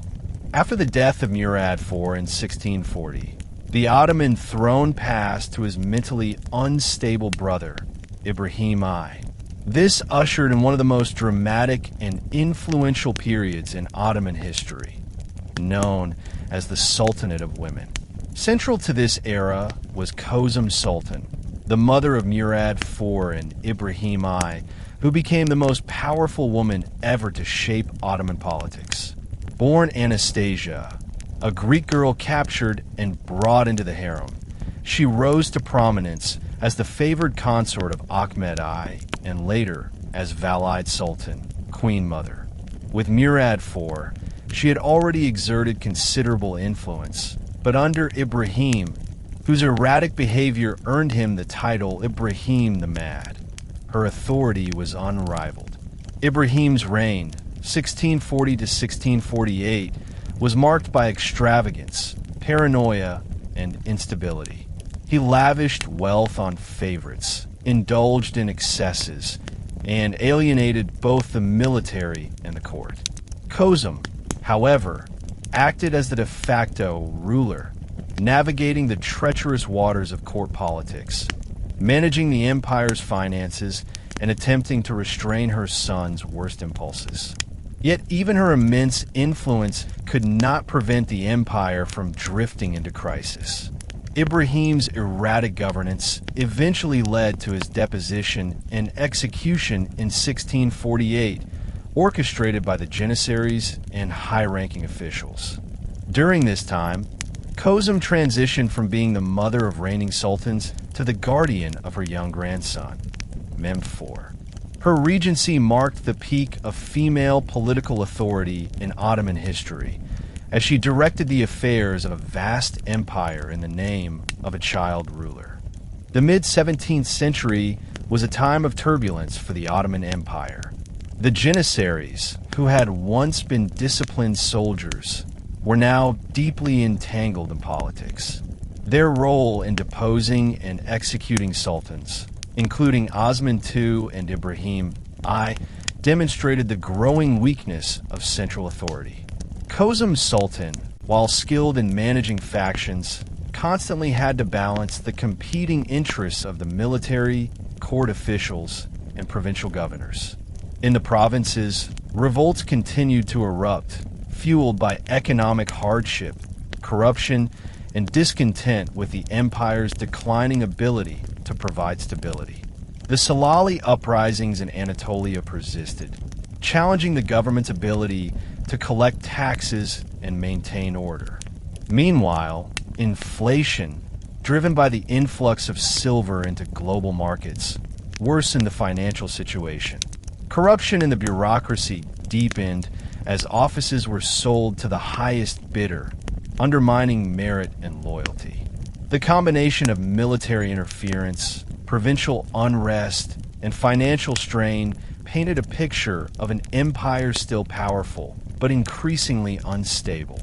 After the death of Murad IV in 1640, the Ottoman throne passed to his mentally unstable brother, Ibrahim I. This ushered in one of the most dramatic and influential periods in Ottoman history, known as the Sultanate of Women. Central to this era was Kösem Sultan, the mother of Murad IV and Ibrahim I, who became the most powerful woman ever to shape Ottoman politics. Born Anastasia, a Greek girl captured and brought into the harem, she rose to prominence as the favored consort of Ahmed I, and later as Valide Sultan, Queen Mother. With Murad IV, she had already exerted considerable influence, but under Ibrahim, whose erratic behavior earned him the title Ibrahim the Mad, her authority was unrivaled. Ibrahim's reign, 1640 to 1648, was marked by extravagance, paranoia, and instability. He lavished wealth on favorites, indulged in excesses, and alienated both the military and the court. Kösem, however, acted as the de facto ruler, navigating the treacherous waters of court politics. managing the empire's finances and attempting to restrain her son's worst impulses. Yet even her immense influence could not prevent the empire from drifting into crisis. Ibrahim's erratic governance eventually led to his deposition and execution in 1648, orchestrated by the Janissaries and high-ranking officials. During this time, Kösem transitioned from being the mother of reigning sultans to the guardian of her young grandson, Mehmed IV. Her regency marked the peak of female political authority in Ottoman history, as she directed the affairs of a vast empire in the name of a child ruler. The mid-17th century was a time of turbulence for the Ottoman Empire. The Janissaries, who had once been disciplined soldiers, were now deeply entangled in politics. Their role in deposing and executing sultans, including Osman II and Ibrahim I, demonstrated the growing weakness of central authority. Kösem's sultan, while skilled in managing factions, constantly had to balance the competing interests of the military, court officials, and provincial governors. In the provinces, revolts continued to erupt, fueled by economic hardship, corruption, and discontent with the empire's declining ability to provide stability. The Salali uprisings in Anatolia persisted, challenging the government's ability to collect taxes and maintain order. Meanwhile, inflation, driven by the influx of silver into global markets, worsened the financial situation. Corruption in the bureaucracy deepened as offices were sold to the highest bidder, undermining merit and loyalty. The combination of military interference, provincial unrest, and financial strain painted a picture of an empire still powerful, but increasingly unstable.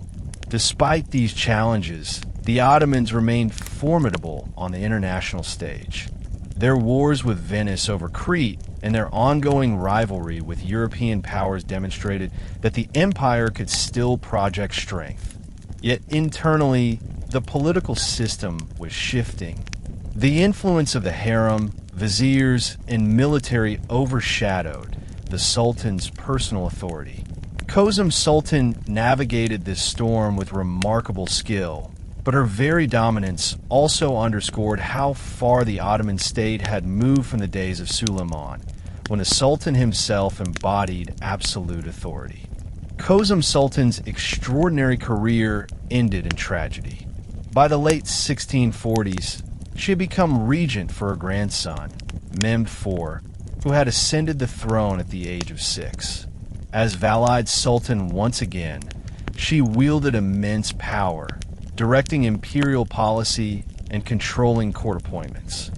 Despite these challenges, the Ottomans remained formidable on the international stage. Their wars with Venice over Crete and their ongoing rivalry with European powers demonstrated that the empire could still project strength. Yet internally, the political system was shifting. The influence of the harem, viziers, and military overshadowed the Sultan's personal authority. Kösem's Sultan navigated this storm with remarkable skill, but her very dominance also underscored how far the Ottoman state had moved from the days of Suleiman, when the Sultan himself embodied absolute authority. Kösem Sultan's extraordinary career ended in tragedy. By the late 1640s, she had become regent for her grandson, Mehmed IV, who had ascended the throne at the age of 6. As Valide Sultan once again, she wielded immense power, directing imperial policy and controlling court appointments.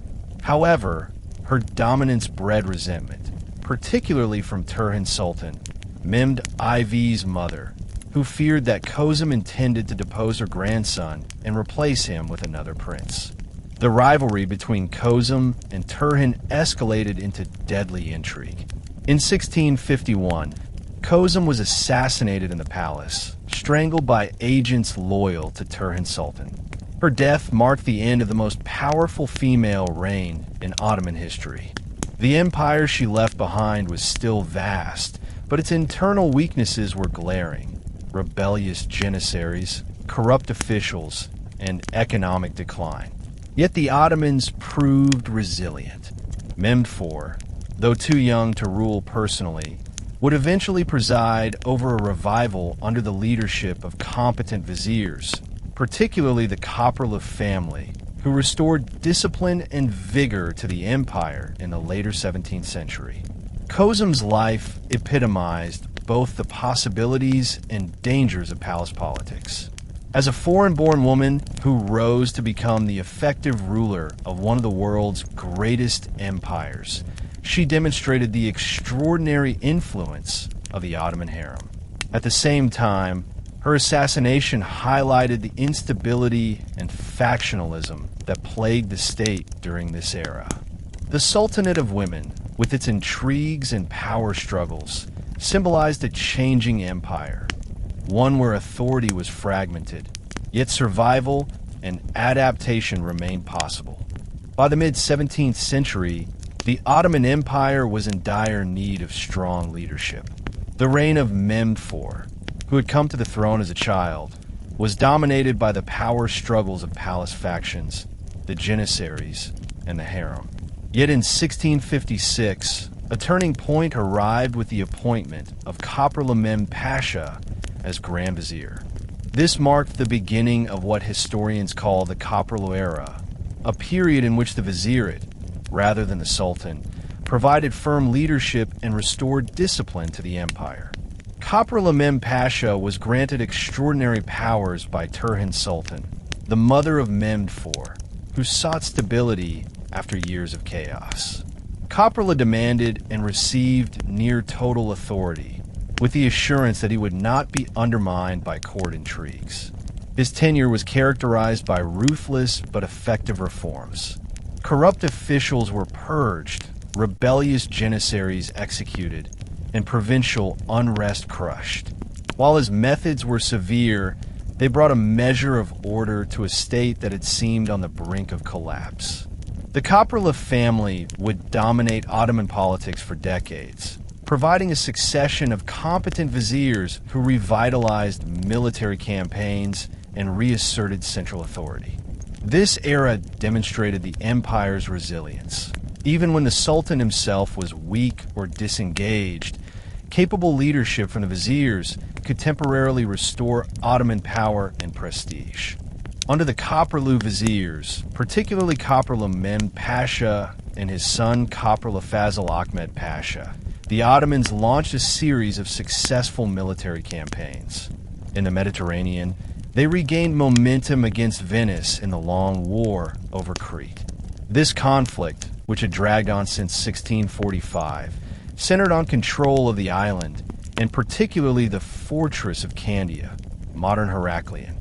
However, her dominance bred resentment, particularly from Turhan Sultan, Mehmed IV's mother, who feared that Kösem intended to depose her grandson and replace him with another prince. The rivalry between Kösem and Turhan escalated into deadly intrigue. In 1651, Kösem was assassinated in the palace, strangled by agents loyal to Turhan Sultan. Her death marked the end of the most powerful female reign in Ottoman history. The empire she left behind was still vast, but its internal weaknesses were glaring: rebellious janissaries, corrupt officials, and economic decline. Yet the Ottomans proved resilient. Mehmed IV, though too young to rule personally, would eventually preside over a revival under the leadership of competent viziers, particularly the Köprülü family, who restored discipline and vigor to the empire in the later 17th century. Kösem's life epitomized both the possibilities and dangers of palace politics. As a foreign-born woman who rose to become the effective ruler of one of the world's greatest empires, she demonstrated the extraordinary influence of the Ottoman harem. At the same time, her assassination highlighted the instability and factionalism that plagued the state during this era. The Sultanate of Women, with its intrigues and power struggles, symbolized a changing empire, one where authority was fragmented, yet survival and adaptation remained possible. By the mid-17th century, the Ottoman Empire was in dire need of strong leadership. The reign of Mehmed IV, who had come to the throne as a child, was dominated by the power struggles of palace factions, the Janissaries, and the harem. Yet in 1656, a turning point arrived with the appointment of Köprülü Mehmed Pasha as Grand Vizier. This marked the beginning of what historians call the Köprülü era, a period in which the Vizierate, rather than the Sultan, provided firm leadership and restored discipline to the empire. Köprülü Mehmed Pasha was granted extraordinary powers by Turhan Sultan, the mother of Mehmed IV, who sought stability after years of chaos. Köprülü demanded and received near total authority, with the assurance that he would not be undermined by court intrigues. His tenure was characterized by ruthless but effective reforms. Corrupt officials were purged, rebellious Janissaries executed, and provincial unrest crushed. While his methods were severe, they brought a measure of order to a state that had seemed on the brink of collapse. The Köprülü family would dominate Ottoman politics for decades, providing a succession of competent viziers who revitalized military campaigns and reasserted central authority. This era demonstrated the empire's resilience. Even when the Sultan himself was weak or disengaged, capable leadership from the viziers could temporarily restore Ottoman power and prestige. Under the Köprülü Viziers, particularly Köprülü Mehmed Pasha and his son Köprülü Fazıl Ahmed Pasha, the Ottomans launched a series of successful military campaigns. In the Mediterranean, they regained momentum against Venice in the long war over Crete. This conflict, which had dragged on since 1645, centered on control of the island, and particularly the fortress of Candia, modern Heraklion.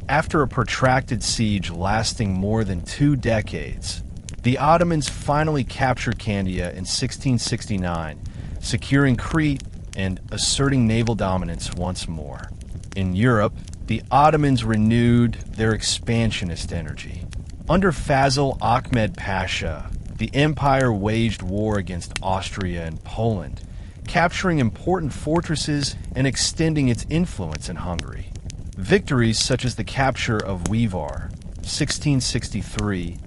After a protracted siege lasting more than 2 decades, the Ottomans finally captured Candia in 1669, securing Crete and asserting naval dominance once more. In Europe, the Ottomans renewed their expansionist energy. Under Fazıl Ahmed Pasha, the empire waged war against Austria and Poland, capturing important fortresses and extending its influence in Hungary. Victories such as the capture of Wevar, 1663,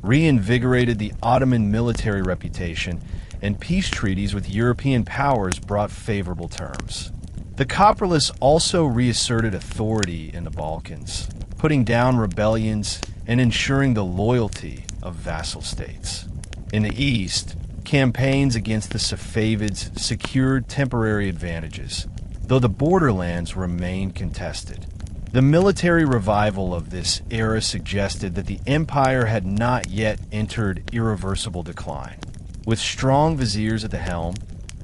reinvigorated the Ottoman military reputation, and peace treaties with European powers brought favorable terms. The Köprülüs also reasserted authority in the Balkans, putting down rebellions and ensuring the loyalty of vassal states. In the east, campaigns against the Safavids secured temporary advantages, though the borderlands remained contested. The military revival of this era suggested that the empire had not yet entered irreversible decline. With strong viziers at the helm,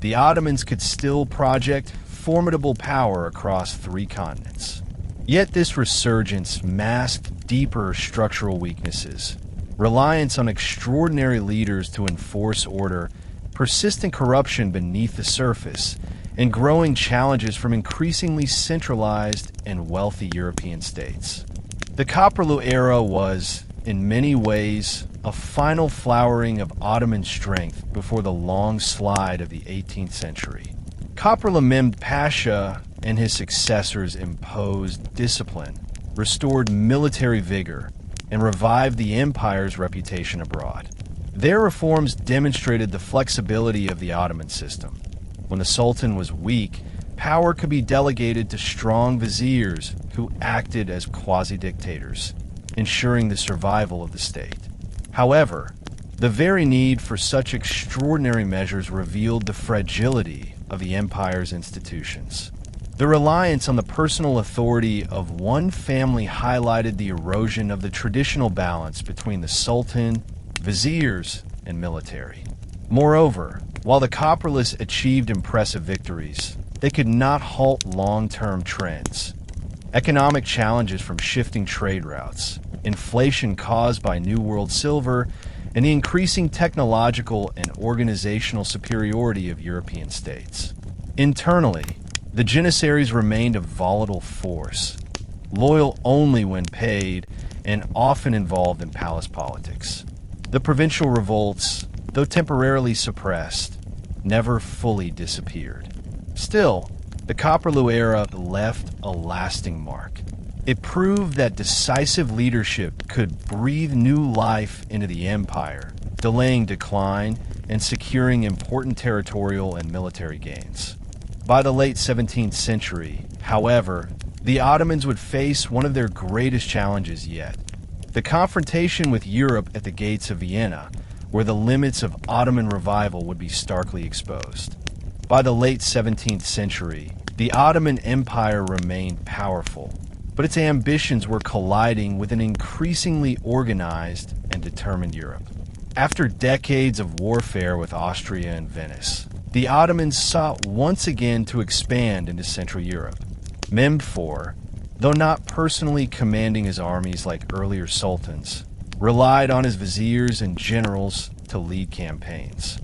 the Ottomans could still project formidable power across 3 continents. Yet this resurgence masked deeper structural weaknesses: reliance on extraordinary leaders to enforce order, persistent corruption beneath the surface, and growing challenges from increasingly centralized and wealthy European states. The Köprülü era was, in many ways, a final flowering of Ottoman strength before the long slide of the 18th century. Köprülü Mehmed Pasha and his successors imposed discipline, restored military vigor, and revived the empire's reputation abroad. Their reforms demonstrated the flexibility of the Ottoman system. When the Sultan was weak, power could be delegated to strong viziers who acted as quasi-dictators, ensuring the survival of the state. However, the very need for such extraordinary measures revealed the fragility of the empire's institutions. The reliance on the personal authority of one family highlighted the erosion of the traditional balance between the Sultan, viziers, and military. Moreover, while the Köprülüs achieved impressive victories, they could not halt long-term trends. Economic challenges from shifting trade routes, inflation caused by New World silver, and the increasing technological and organizational superiority of European states. Internally, the Janissaries remained a volatile force, loyal only when paid and often involved in palace politics. The provincial revolts, though temporarily suppressed, never fully disappeared. Still, the Köprülü era left a lasting mark. It proved that decisive leadership could breathe new life into the empire, delaying decline and securing important territorial and military gains. By the late 17th century, however, the Ottomans would face one of their greatest challenges yet: the confrontation with Europe at the gates of Vienna, where the limits of Ottoman revival would be starkly exposed. By the late 17th century, the Ottoman Empire remained powerful, but its ambitions were colliding with an increasingly organized and determined Europe. After decades of warfare with Austria and Venice, the Ottomans sought once again to expand into Central Europe. Mehmed IV, though not personally commanding his armies like earlier sultans, relied on his viziers and generals to lead campaigns.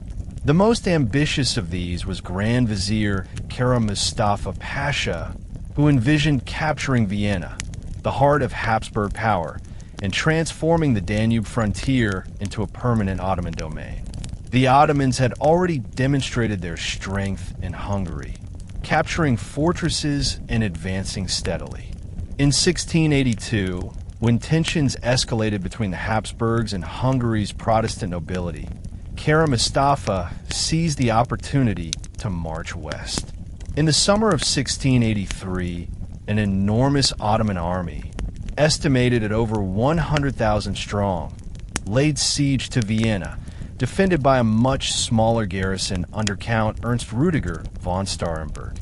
The most ambitious of these was Grand Vizier Kara Mustafa Pasha, who envisioned capturing Vienna, the heart of Habsburg power, and transforming the Danube frontier into a permanent Ottoman domain. The Ottomans had already demonstrated their strength in Hungary, capturing fortresses and advancing steadily. In 1682, when tensions escalated between the Habsburgs and Hungary's Protestant nobility, Kara Mustafa seized the opportunity to march west. In the summer of 1683, an enormous Ottoman army, estimated at over 100,000 strong, laid siege to Vienna, defended by a much smaller garrison under Count Ernst Rudiger von Starhemberg.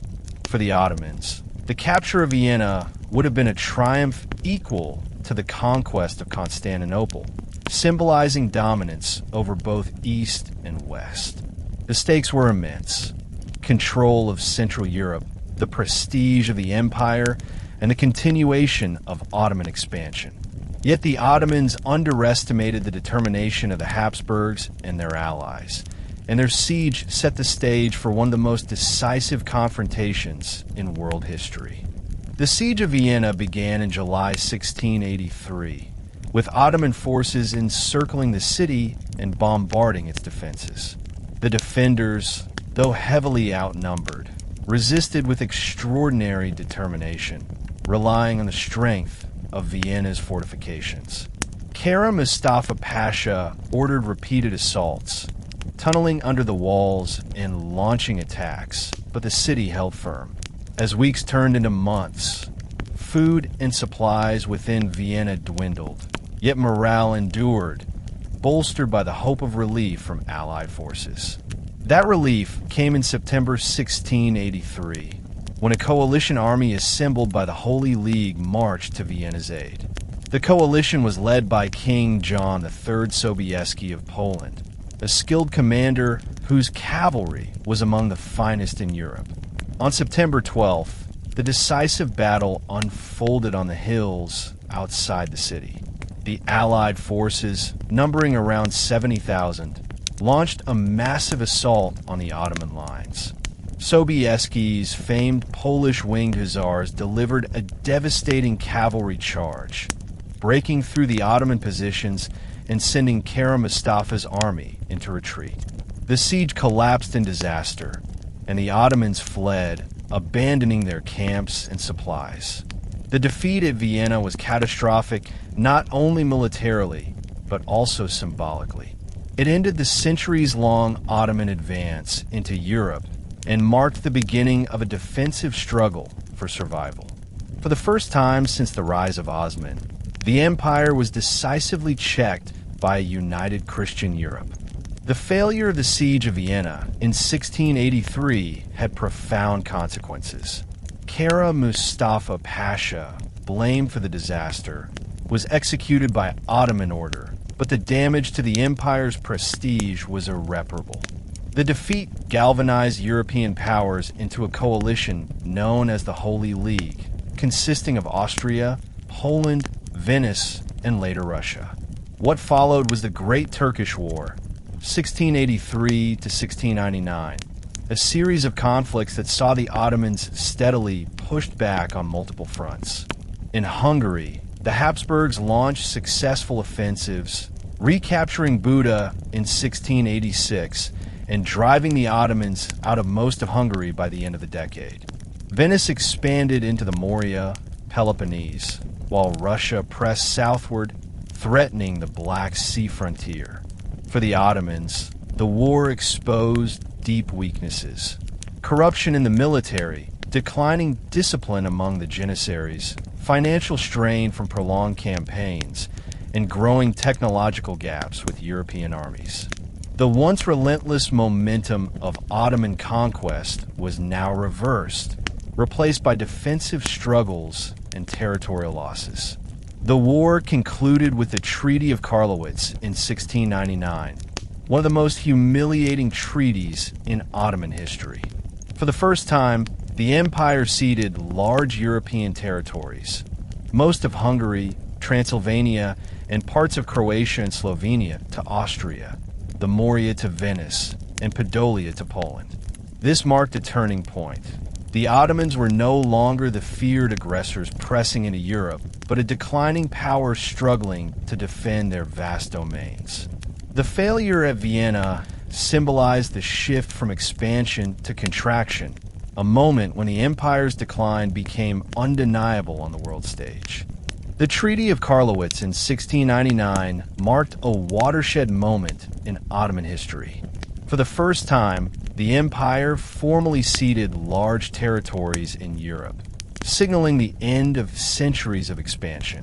For the Ottomans, the capture of Vienna would have been a triumph equal to the conquest of Constantinople, symbolizing dominance over both East and West. The stakes were immense: control of Central Europe, the prestige of the empire, and the continuation of Ottoman expansion. Yet the Ottomans underestimated the determination of the Habsburgs and their allies, and their siege set the stage for one of the most decisive confrontations in world history. The Siege of Vienna began in July 1683, with Ottoman forces encircling the city and bombarding its defenses. The defenders, though heavily outnumbered, resisted with extraordinary determination, relying on the strength of Vienna's fortifications. Kara Mustafa Pasha ordered repeated assaults, tunneling under the walls and launching attacks, but the city held firm. As weeks turned into months, food and supplies within Vienna dwindled, yet morale endured, bolstered by the hope of relief from Allied forces. That relief came in September 1683, when a coalition army assembled by the Holy League marched to Vienna's aid. The coalition was led by King John III Sobieski of Poland, a skilled commander whose cavalry was among the finest in Europe. On September 12th, the decisive battle unfolded on the hills outside the city. The Allied forces, numbering around 70,000, launched a massive assault on the Ottoman lines. Sobieski's famed Polish winged hussars delivered a devastating cavalry charge, breaking through the Ottoman positions and sending Kara Mustafa's army into retreat. The siege collapsed in disaster, and the Ottomans fled, abandoning their camps and supplies. The defeat at Vienna was catastrophic not only militarily, but also symbolically. It ended the centuries-long Ottoman advance into Europe and marked the beginning of a defensive struggle for survival. For the first time since the rise of Osman, the empire was decisively checked by a united Christian Europe. The failure of the Siege of Vienna in 1683 had profound consequences. Kara Mustafa Pasha, blamed for the disaster, was executed by Ottoman order, but the damage to the empire's prestige was irreparable. The defeat galvanized European powers into a coalition known as the Holy League, consisting of Austria, Poland, Venice, and later Russia. What followed was the Great Turkish War, 1683 to 1699, a series of conflicts that saw the Ottomans steadily pushed back on multiple fronts. In Hungary, the Habsburgs launched successful offensives, recapturing Buda in 1686 and driving the Ottomans out of most of Hungary by the end of the decade. Venice expanded into the Morea, Peloponnese, while Russia pressed southward, threatening the Black Sea frontier. For the Ottomans, the war exposed deep weaknesses: corruption in the military, declining discipline among the Janissaries, financial strain from prolonged campaigns, and growing technological gaps with European armies. The once relentless momentum of Ottoman conquest was now reversed, replaced by defensive struggles and territorial losses. The war concluded with the Treaty of Karlowitz in 1699, one of the most humiliating treaties in Ottoman history. For the first time, the empire ceded large European territories, most of Hungary, Transylvania, and parts of Croatia and Slovenia to Austria, the Morea to Venice, and Podolia to Poland. This marked a turning point. The Ottomans were no longer the feared aggressors pressing into Europe, but a declining power struggling to defend their vast domains. The failure at Vienna symbolized the shift from expansion to contraction, a moment when the empire's decline became undeniable on the world stage. The Treaty of Karlowitz in 1699 marked a watershed moment in Ottoman history. For the first time, the empire formally ceded large territories in Europe, signaling the end of centuries of expansion.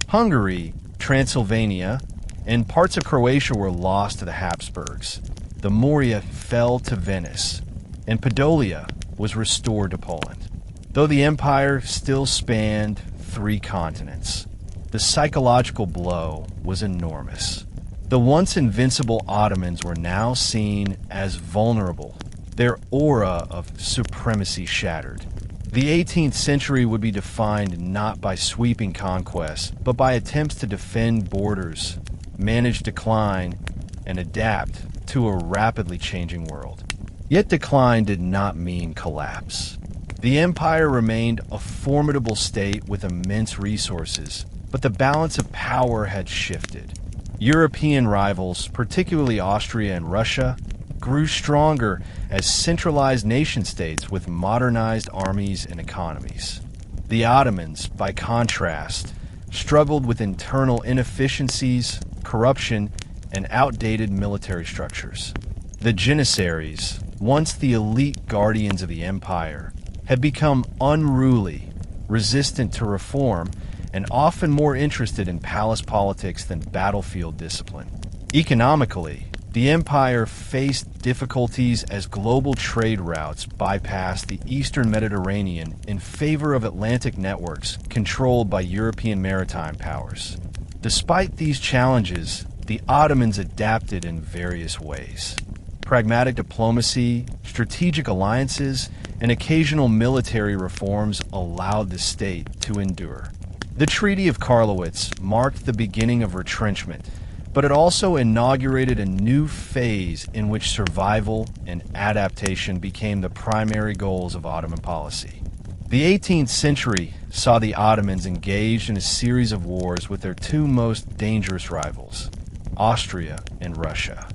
Hungary, Transylvania, and parts of Croatia were lost to the Habsburgs. The Morea fell to Venice, and Podolia was restored to Poland. Though the empire still spanned 3 continents, the psychological blow was enormous. The once invincible Ottomans were now seen as vulnerable, their aura of supremacy shattered. The 18th century would be defined not by sweeping conquests, but by attempts to defend borders, manage decline, and adapt to a rapidly changing world. Yet decline did not mean collapse. The empire remained a formidable state with immense resources, but the balance of power had shifted. European rivals, particularly Austria and Russia, grew stronger as centralized nation-states with modernized armies and economies. The Ottomans, by contrast, struggled with internal inefficiencies, corruption, and outdated military structures. The Janissaries, once the elite guardians of the empire, had become unruly, resistant to reform, and often more interested in palace politics than battlefield discipline. Economically, the empire faced difficulties as global trade routes bypassed the eastern Mediterranean in favor of Atlantic networks controlled by European maritime powers. Despite these challenges, the Ottomans adapted in various ways. Pragmatic diplomacy, strategic alliances, and occasional military reforms allowed the state to endure. The Treaty of Karlowitz marked the beginning of retrenchment, but it also inaugurated a new phase in which survival and adaptation became the primary goals of Ottoman policy. The 18th century saw the Ottomans engaged in a series of wars with their 2 most dangerous rivals, Austria and Russia.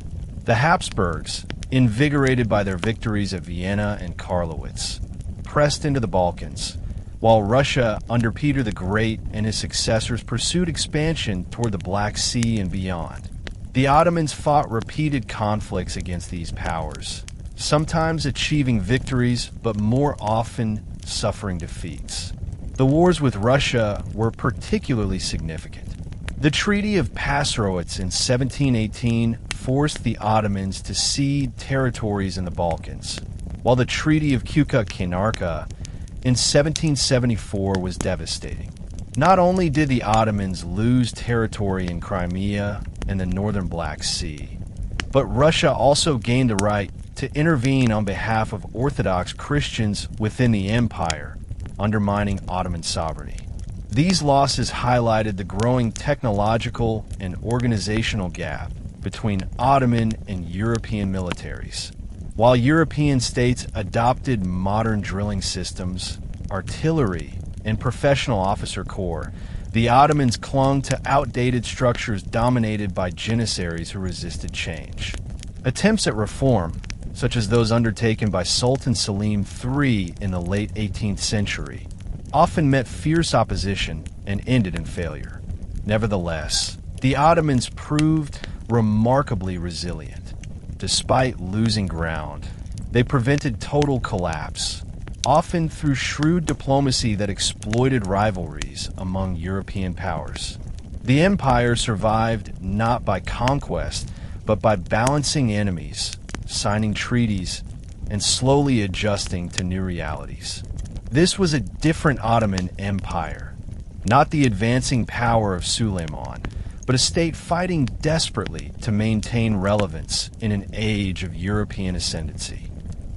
The Habsburgs, invigorated by their victories at Vienna and Karlowitz, pressed into the Balkans, while Russia, under Peter the Great and his successors, pursued expansion toward the Black Sea and beyond. The Ottomans fought repeated conflicts against these powers, sometimes achieving victories, but more often suffering defeats. The wars with Russia were particularly significant. The Treaty of Passarowitz in 1718 forced the Ottomans to cede territories in the Balkans, while the Treaty of Kuka-Kainarka in 1774 was devastating. Not only did the Ottomans lose territory in Crimea and the northern Black Sea, but Russia also gained the right to intervene on behalf of Orthodox Christians within the empire, undermining Ottoman sovereignty. These losses highlighted the growing technological and organizational gap between Ottoman and European militaries. While European states adopted modern drilling systems, artillery, and professional officer corps, The Ottomans clung to outdated structures dominated by janissaries who resisted change. Attempts at reform, such as those undertaken by Sultan Selim III in the late 18th century, often met fierce opposition and ended in failure. Nevertheless, the Ottomans proved remarkably resilient. Despite losing ground, they prevented total collapse, often through shrewd diplomacy that exploited rivalries among European powers. The empire survived not by conquest, but by balancing enemies, signing treaties, and slowly adjusting to new realities. This was a different Ottoman Empire, not the advancing power of Suleiman, but a state fighting desperately to maintain relevance in an age of European ascendancy.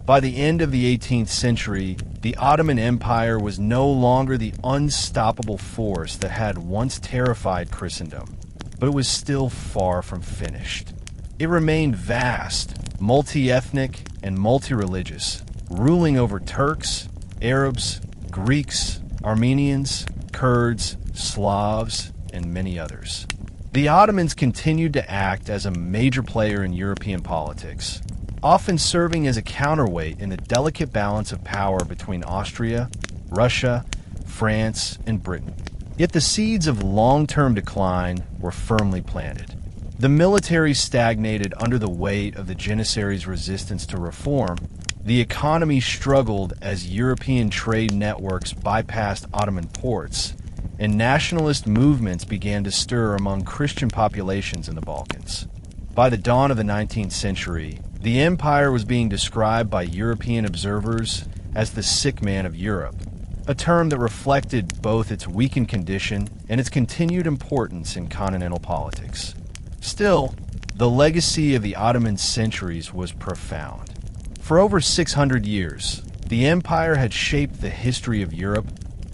By the end of the 18th century, the Ottoman Empire was no longer the unstoppable force that had once terrified Christendom, but it was still far from finished. It remained vast, multi-ethnic, and multi-religious, ruling over Turks, Arabs, Greeks, Armenians, Kurds, Slavs, and many others. The Ottomans continued to act as a major player in European politics, often serving as a counterweight in the delicate balance of power between Austria, Russia, France, and Britain. Yet the seeds of long-term decline were firmly planted. The military stagnated under the weight of the janissaries' resistance to reform. The economy struggled as European trade networks bypassed Ottoman ports, and nationalist movements began to stir among Christian populations in the Balkans. By the dawn of the 19th century, the empire was being described by European observers as the sick man of Europe, a term that reflected both its weakened condition and its continued importance in continental politics. Still, the legacy of the Ottoman centuries was profound. For over 600 years, the empire had shaped the history of Europe,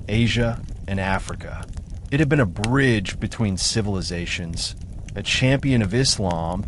Asia, and Africa. It had been a bridge between civilizations, a champion of Islam,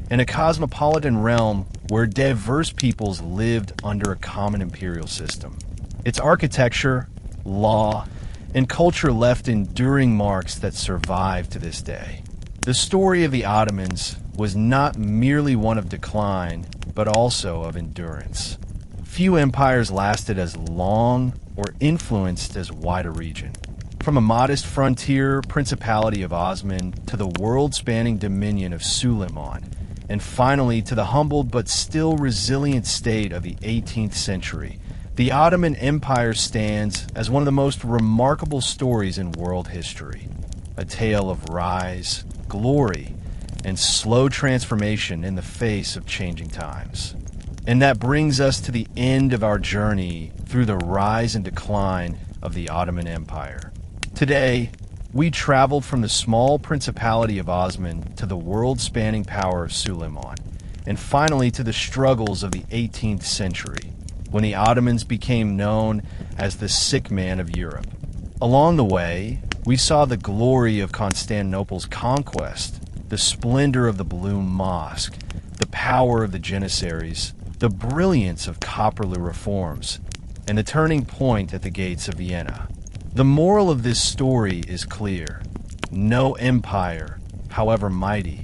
and a cosmopolitan realm where diverse peoples lived under a common imperial system. Its architecture, law, and culture left enduring marks that survive to this day. The story of the Ottomans was not merely one of decline, but also of endurance. Few empires lasted as long or influenced as wide a region. From a modest frontier principality of Osman to the world-spanning dominion of Suleiman, and finally to the humbled but still resilient state of the 18th century, the Ottoman Empire stands as one of the most remarkable stories in world history. A tale of rise, glory, and slow transformation in the face of changing times. And that brings us to the end of our journey through the rise and decline of the Ottoman Empire. Today, we traveled from the small principality of Osman to the world-spanning power of Suleiman, and finally to the struggles of the 18th century, when the Ottomans became known as the sick man of Europe. Along the way, we saw the glory of Constantinople's conquest, the splendor of the Blue Mosque, the power of the janissaries, the brilliance of Köprülü reforms, and the turning point at the gates of Vienna. The moral of this story is clear. No empire, however mighty,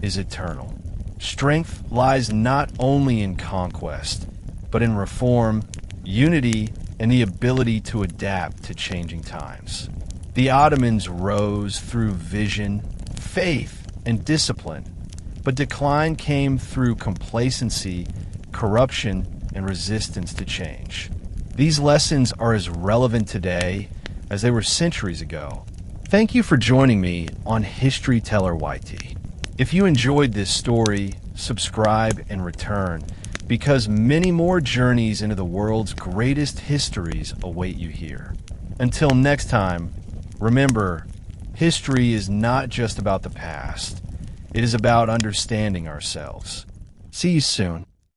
is eternal. Strength lies not only in conquest, but in reform, unity, and the ability to adapt to changing times. The Ottomans rose through vision, faith, and discipline, but decline came through complacency, corruption, and resistance to change. These lessons are as relevant today as they were centuries ago. Thank you for joining me on History Teller YT. If you enjoyed this story, subscribe and return, because many more journeys into the world's greatest histories await you here. Until next time, remember, history is not just about the past. It is about understanding ourselves. See you soon.